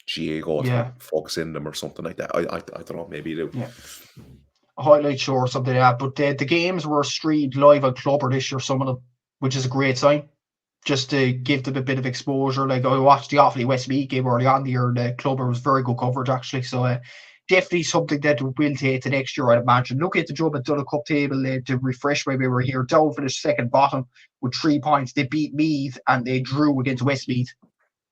Speaker 2: GAA Go
Speaker 1: Yeah.
Speaker 2: focus in them or something like that? I don't know. Maybe you do.
Speaker 1: Yeah. A highlight show or something like that. But the games were streamed live on Clubber this year, some of them, which is a great sign. Just to give them a bit of exposure. Like I watched the Offaly Westmeath game early on the year, and the Clubber was very good coverage actually. So definitely something that will take to next year, I'd imagine. Look at the Joe McDonagh Cup table to refresh my memory here. Down finished second bottom with 3 points. They beat Meath and they drew against Westmeath.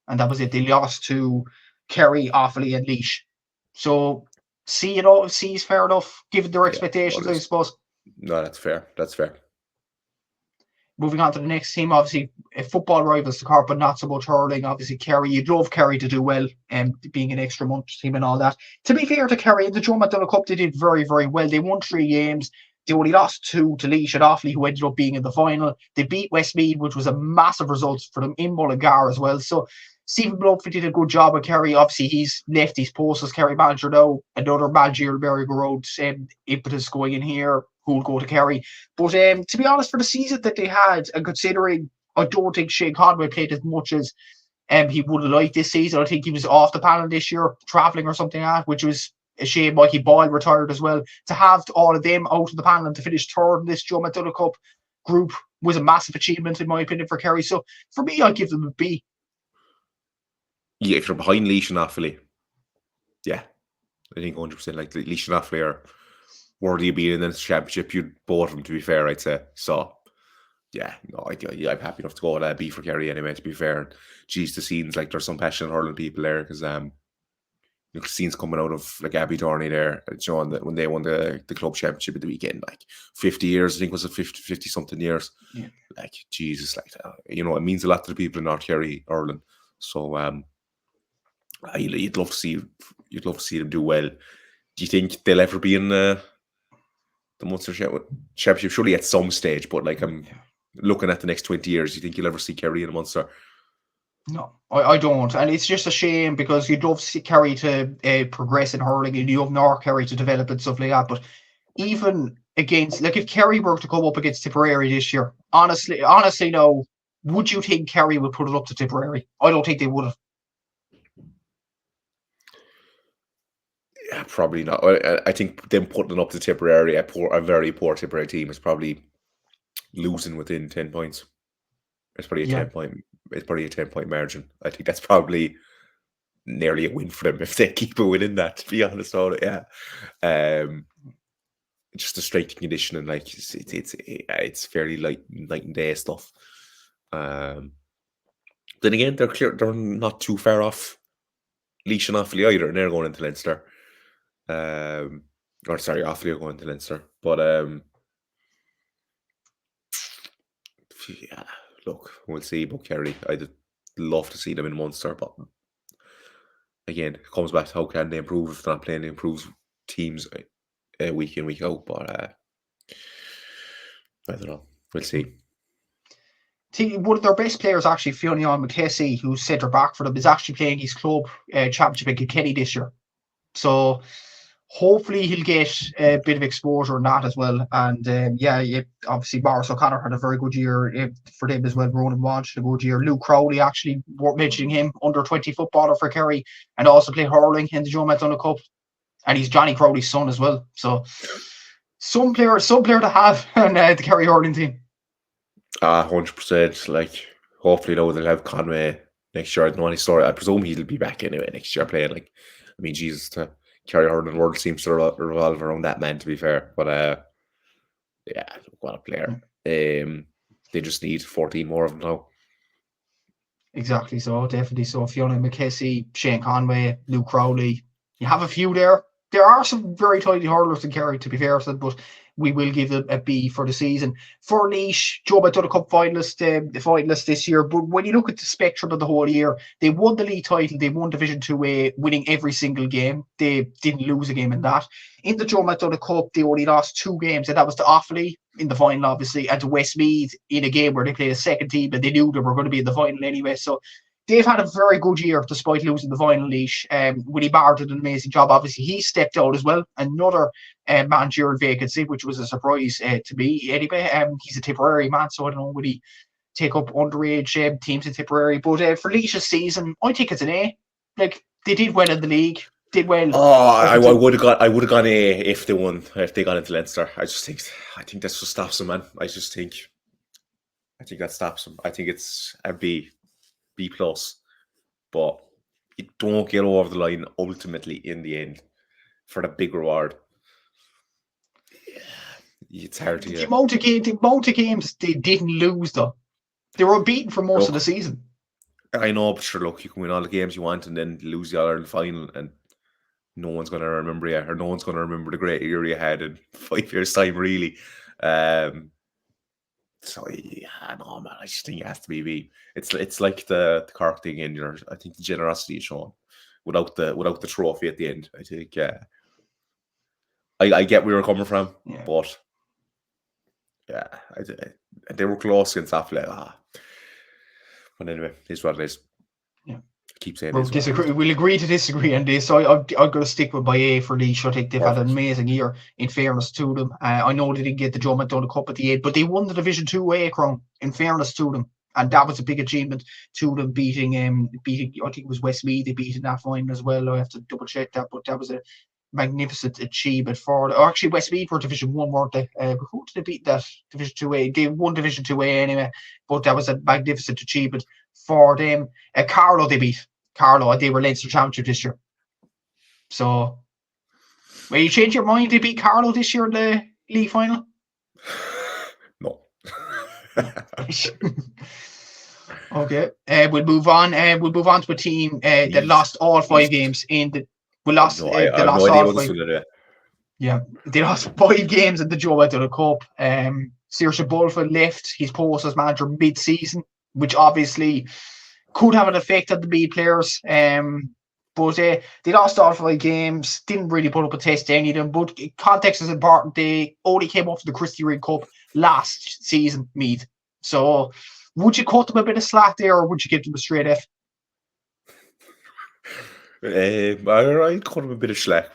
Speaker 1: And that was it. They lost to Kerry, Offaly and Laois. So C is fair enough, given their expectations, I suppose.
Speaker 2: No, that's fair. That's fair.
Speaker 1: Moving on to the next team, obviously, football rivals the Cork, but not so much hurling. Obviously, Kerry, you'd love Kerry to do well, being an extra month team and all that. To be fair to Kerry, in the Joe McDonagh Cup, they did very, very well. They won 3 games. They only lost 2 to Laois and Offaly, who ended up being in the final. They beat Westmeath, which was a massive result for them in Mullingar as well. So Stephen Blumford did a good job with Kerry. Obviously, he's left his post as Kerry manager now. Another managerial merry-go-round impetus going in here, who'll go to Kerry. But to be honest, for the season that they had, and considering I don't think Shane Conway played as much as he would have liked this season. I think he was off the panel this year, travelling or something like that, which was a shame. Mikey Boyle retired as well. To have all of them out of the panel and to finish third in this Joe McDonagh Cup group was a massive achievement, in my opinion, for Kerry. So for me, I'd give them a B.
Speaker 2: Yeah, if you're behind Laois and Offaly, yeah, I think 100%. Like Laois and Offaly are worthy of being in this championship. You'd both of them, to be fair, I'd say. So, yeah, no, I'm happy enough to go with B for Kerry anyway, to be fair. And geez, the scenes, like there's some passionate hurling people there because the scenes coming out of like Abbey Dorney there, John, that when they won the club championship at the weekend, like 50 years, I think was it 50 something years.
Speaker 1: Yeah.
Speaker 2: Like Jesus, like it means a lot to the people in North Kerry, Ireland. So you'd love to see them do well. Do you think they'll ever be in the Munster Championship? Surely at some stage, but like I'm looking at the next 20 years, do you think you'll ever see Kerry in a Munster?
Speaker 1: No, I don't. And it's just a shame because you'd love to see Kerry to progress in hurling and you have North Kerry to develop and stuff like that. But even against, like if Kerry were to come up against Tipperary this year, honestly, no, would you think Kerry would put it up to Tipperary? I don't think they would have.
Speaker 2: Yeah, probably not. I think them putting it up to Tipperary, a very poor Tipperary team, is probably losing within 10 points. It's probably a 10 point. It's probably a 10-point margin. I think that's probably nearly a win for them if they keep a winning that. To be honest, all just the strength and conditioning, like it's fairly light and day stuff. Then again, they're not too far off Laois and Offaly either, and they're going into Leinster. Offaly are going to Leinster, but yeah. Look, we'll see about Kerry. I'd love to see them in Munster, but again, it comes back to how can they improve if they're not playing improved teams week in, week out. But I don't know. We'll see.
Speaker 1: One of their best players, actually, Fionn McKessie, who's centre back for them, is actually playing his club championship in Kilkenny this year. So hopefully he'll get a bit of exposure in that as well. And obviously Maurice O'Connor had a very good year for them as well. Ronan Walsh had a good year. Luke Crowley, actually, worth mentioning him, under 20 footballer for Kerry, and also played hurling in the Joe McDonagh Cup. and he's Johnny Crowley's son as well. So some player to have and the Kerry hurling team.
Speaker 2: 100%. Like, hopefully, though, they'll have Conway next year. I don't know any story. I presume he'll be back anyway next year playing. Like, I mean, Jesus, to Kerry hurling world seems to revolve around that man, to be fair. But yeah, what a player. They just need 14 more of them now.
Speaker 1: Exactly, so definitely. So Fiona McKessie, Shane Conway, Luke Crowley, you have a few there. There are some very tidy hurlers in Kerry, to be fair, but we will give it a B for the season. For Laois, Joe McDonagh Cup finalist this year. But when you look at the spectrum of the whole year, they won the league title, they won Division 2A, winning every single game. They didn't lose a game in that. In the Joe McDonagh Cup, they only lost 2 games, and that was to Offaly in the final, obviously, and to Westmeath in a game where they played a second team, and they knew they were going to be in the final anyway. So they've had a very good year despite losing the final. Laois. Willie Barr did an amazing job. Obviously, he stepped out as well. Another managerial vacancy, which was a surprise to me anyway. He's a Tipperary man, so I don't know, would he take up underage teams in Tipperary? But for Laois's season, I think it's an A. Like, they did well in the league. Did well.
Speaker 2: Oh, I would have gone A if they got into Leinster. I think that's what stops them, man. I think that stops them. I think it's a B plus, but you don't get over the line ultimately in the end for the big reward. Yeah, it's hard to get.
Speaker 1: The amount of games they didn't lose, though. They were unbeaten for most of the season.
Speaker 2: I know, but sure, look, you can win all the games you want and then lose the All-Ireland final, and no one's going to remember you, or no one's going to remember the great year you had in 5 years' time, really. So yeah, no, man, I just think it has to be B. It's like the Cork thing in your. I think the generosity is shown without the trophy at the end. I think I get where you're coming from, but yeah, they were close against Offaly. But anyway, it's what it is.
Speaker 1: Yeah.
Speaker 2: Keep saying
Speaker 1: we'll agree to disagree on this. So I'm going to stick with my A for Laois. I think they've had an amazing year, in fairness to them. I know they didn't get the Joe McDonagh Cup at the end, but they won the Division 2A crown, in fairness to them. And that was a big achievement to them, beating I think it was Westmeath they beat in that final as well. I have to double check that, but that was a magnificent achievement for them. Actually, Westmeath were Division 1, weren't they? Who did they beat that Division 2A? They won Division 2A anyway, but that was a magnificent achievement for them. Carlow they beat. Carlow, they were Leinster Championship this year. So, will you change your mind? They beat Carlow this year in the league final?
Speaker 2: No.
Speaker 1: Okay. We'll move on. We'll move on to a team that lost all 5 games in the. They lost all 5. Yeah, they lost 5 games in the Joe McDonagh Cup. Saoirse Bulford left his post as manager mid-season, which obviously could have an effect on the B players. But they lost all 5 games, didn't really put up a test to any of them. But context is important. They only came off the Christy Reid Cup last season, Meath. So would you cut them a bit of slack there, or would you give them a straight F?
Speaker 2: I'd cut them a bit of slack.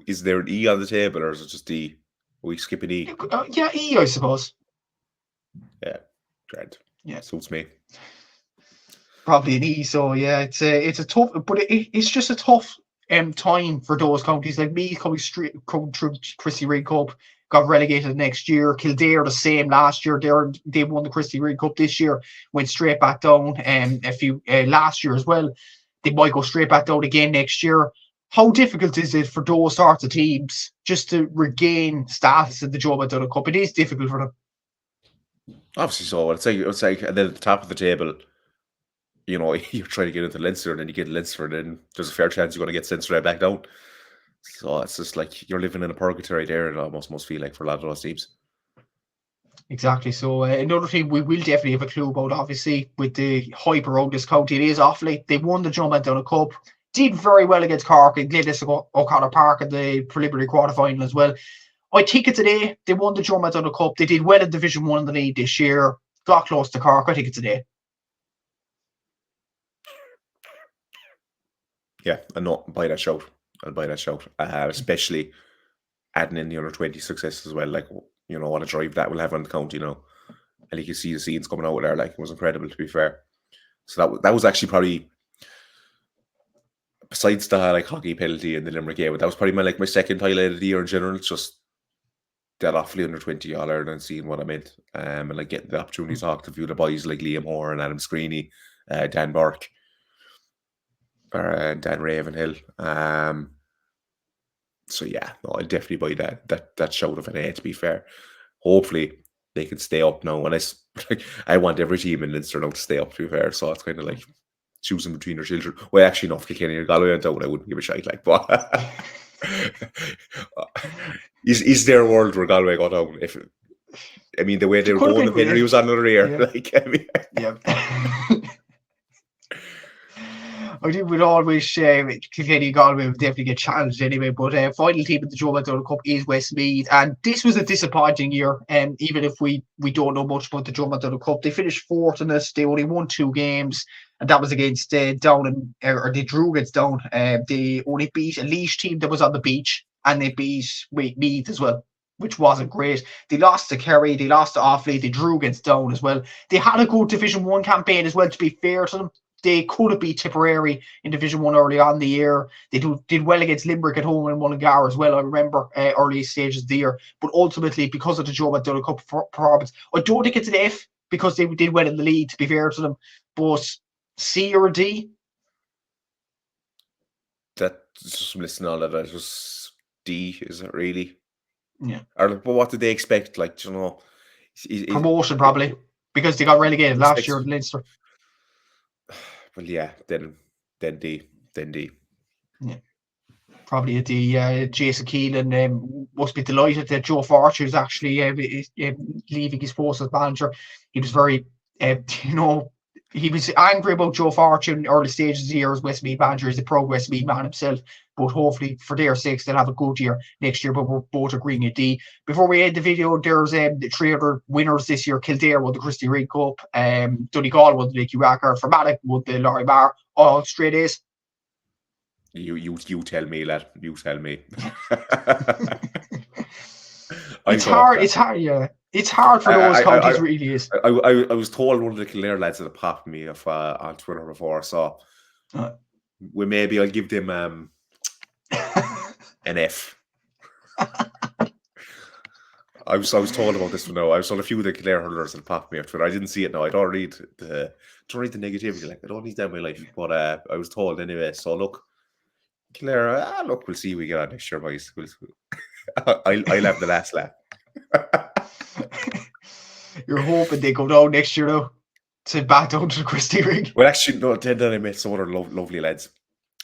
Speaker 2: Is there an E on the table, or is it just D? Are we skipping E?
Speaker 1: Yeah, E, I suppose.
Speaker 2: Yeah, great.
Speaker 1: Yeah,
Speaker 2: suits me.
Speaker 1: Probably an E. So yeah, it's a tough, but it's just a tough time for those counties like Meath coming through Christy Reid Cup, got relegated next year. Kildare the same last year. They won the Christy Reid Cup this year, went straight back down. A few last year as well. They might go straight back down again next year. How difficult is it for those sorts of teams just to regain status in the Joe McDonagh Cup? It is difficult for them.
Speaker 2: Obviously so. It's like and then at the top of the table, you know, you're trying to get into Leinster, and then you get Leinster, and then there's a fair chance you're going to get sent straight back down. So it's just like you're living in a purgatory there, it almost must feel like for a lot of those teams.
Speaker 1: Exactly. So another thing we will definitely have a clue about, obviously, with the hype around this county, it is Offaly. They won the Joe McDonagh Cup, did very well against Cork in Gladys O'Connor Park in the preliminary quarter-final as well. I think it's an A. They won the Joe McDonagh Cup. They did well in Division 1 in the league this year. Got close to Cork. I think it's an A.
Speaker 2: Yeah, and not buy that shout. I'll buy that shout. Especially adding in the under 20 success as well. Like, you know, what a drive that will have on the county, you know. And you can see the scenes coming out there. Like, it was incredible, to be fair. So that was actually besides the like hockey penalty in the Limerick game, that was probably my second highlight of the year in general. It's just that awfully under 20 All Ireland and seeing what I meant, and like getting the opportunity to talk to a few of the boys like Liam Hoare and Adam Screeney, Dan Burke, or Dan Ravenhill. So yeah, no, I'll definitely buy that shout of an A. To be fair, hopefully they can stay up now. And I want every team in Leinster now to stay up. To be fair, so it's kind of like choosing between their children. Well, actually, no, if Kilkenny or Galway went out, I wouldn't give a shite. Like, but is there a world where Galway got down? I mean, the way they were going, if Henry was on another year,
Speaker 1: yeah.
Speaker 2: like, I mean,
Speaker 1: yeah. I think we'd always Kilkenny Galway would definitely get challenged anyway. But final team at the Joe McDonagh Cup is Westmeath, and this was a disappointing year. Even if we don't know much about the Joe McDonagh Cup, they finished fourth in this. They only won 2 games, and that was against Down, or they drew against Down. They only beat a Laois team that was on the beach, and they beat Meath as well, which wasn't great. They lost to Kerry, they lost to Offaly, they drew against Down as well. They had a good Division 1 campaign as well, to be fair to them. They could have beat Tipperary in Division 1 early on in the year. They did well against Limerick at home and Mullingar as well, I remember, early stages of the year. But ultimately, because of the Joe McDonagh Cup performance, I don't think it's an F, because they did well in the league, to be fair to them. But C or a D?
Speaker 2: That, just listening to all of that, was D, is it really?
Speaker 1: Yeah.
Speaker 2: But what did they expect? Like,
Speaker 1: promotion, probably, because they got relegated last year in Leinster.
Speaker 2: Well, yeah, then D.
Speaker 1: Yeah, probably at the Jason Keelan must be delighted that Joe Fortune is actually leaving his post as manager. He was very, he was angry about Joe Fortune early stages of the year as Westmeath manager. He's a pro Westmeath man himself, but hopefully for their sakes they'll have a good year next year. But we're both agreeing at D. Before we end the video, there's 3 other winners this year. Kildare won the Christy Ring Cup, Donegal won the Nicky Racker, Fermanagh won the Laurie Marr, all straight A's.
Speaker 2: You tell me, lad. You tell me.
Speaker 1: It's hard, yeah. It's hard for those counties, really is.
Speaker 2: I was told one of the Kildare lads that popped me on Twitter before, so maybe I'll give them an F. I was told about this one now. I was told a few of the Kildare hurlers that popped me on Twitter. I didn't see it now. I don't read the negativity. Like, I don't need that in my life. But I was told anyway. So look, Clare, look, we'll see we get on next year, boys. I'll have the last laugh.
Speaker 1: You're hoping they go down next year, though, to back down to the Christy Ring.
Speaker 2: Well, actually, no, then I met some other lovely lads.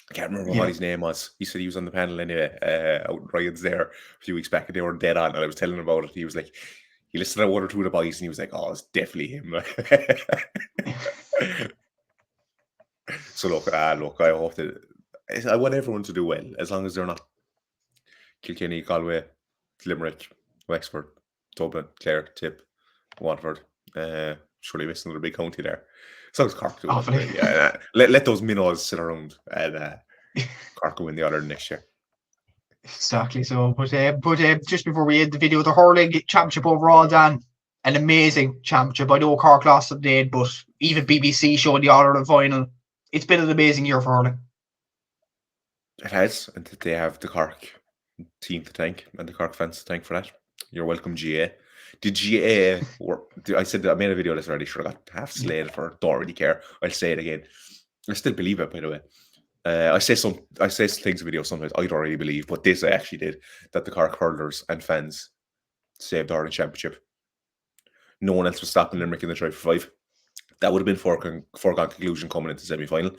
Speaker 2: I can't remember what his name was. He said he was on the panel anyway, out in Ryan's there a few weeks back, and they were dead on, and I was telling him about it. He was like, he listened to 1 or 2 of the boys, and he was like, oh, it's definitely him. So look, I hope that I want everyone to do well, as long as they're not Kilkenny, Galway, Limerick, Wexford, Dublin, Clare, Tip, Waterford. Surely missing another big county there. As long as Cork do well. Yeah, let those minnows sit around, and Cork will win the other next year.
Speaker 1: Exactly. So, but just before we end the video, the hurling championship overall, Dan, an amazing championship. I know Cork lost some day, but even BBC showing the All Ireland final. It's been an amazing year for hurling.
Speaker 2: It has, and they have the Cork team to thank and the Cork fans to thank for that. You're welcome, GAA. Did GAA I said I made a video this already, sure I got half slayed for, don't really care. I'll say it again. I still believe it, by the way. I say things in videos sometimes I don't really believe, but this I actually did, that the Cork hurlers and fans saved the Hurling Championship. No one else was stopping Limerick in the try for 5. That would have been foregone conclusion coming into the semi-final.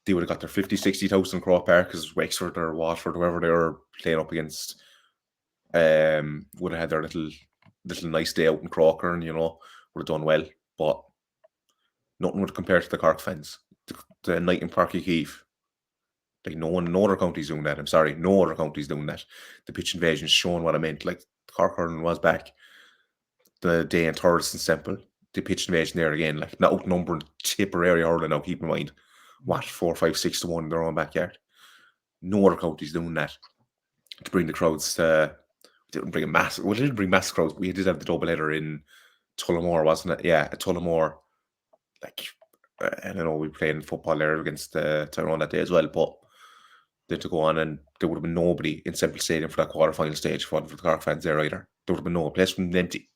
Speaker 2: They would have got their 50,000-60,000 Croke Park, because Wexford or Waterford, whoever they were playing up against, would have had their little nice day out in Croker, and would have done well. But nothing would compare to the Cork fans. The night in Parky Keefe, like no other county's doing that. I'm sorry, no other county's doing that. The pitch invasion's showing what I meant. Like, Cork hurling was back the day in Thurles and Semple. The pitch invasion there again, like, not outnumbering Tipperary hurling now, keep in mind. What, 4, 5, 6 to 1 in their own backyard? No other county's doing that to bring the crowds. Didn't bring mass crowds. We did have the doubleheader in Tullamore, wasn't it? Yeah, at Tullamore. Like, I don't know, we played football there against Tyrone that day as well. But than to go on, and there would have been nobody in Semple Stadium for that quarter-final stage for the Cork fans there either. There would have been no place from empty.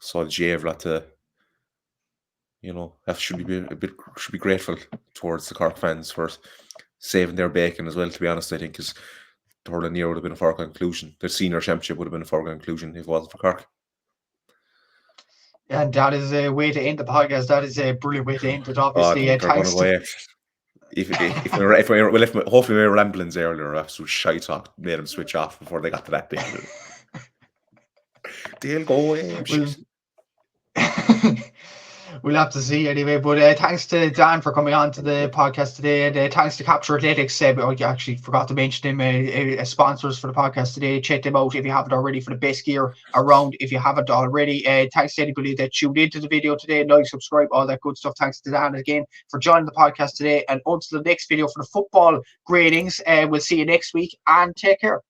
Speaker 2: So the GAA have a lot to, should be grateful towards the Cork fans for saving their bacon as well, to be honest, I think, because the Hurling year would have been a foregone conclusion. The senior championship would have been a foregone conclusion if it wasn't for Cork.
Speaker 1: And that is a way to end the podcast. That is a brilliant way to end it, obviously.
Speaker 2: Thanks to... hopefully we were ramblings earlier, absolute shite talk made them switch off before they got to that bit. They'll go away.
Speaker 1: We'll have to see anyway. But thanks to Dan for coming on to the podcast today, and thanks to Capture Athletics. I actually forgot to mention them sponsors for the podcast today. Check them out if you haven't already for the best gear around. If you haven't already, thanks to anybody that tuned into the video today. Like, subscribe, all that good stuff. Thanks to Dan again for joining the podcast today. And until the next video for the football gradings, we'll see you next week, and take care.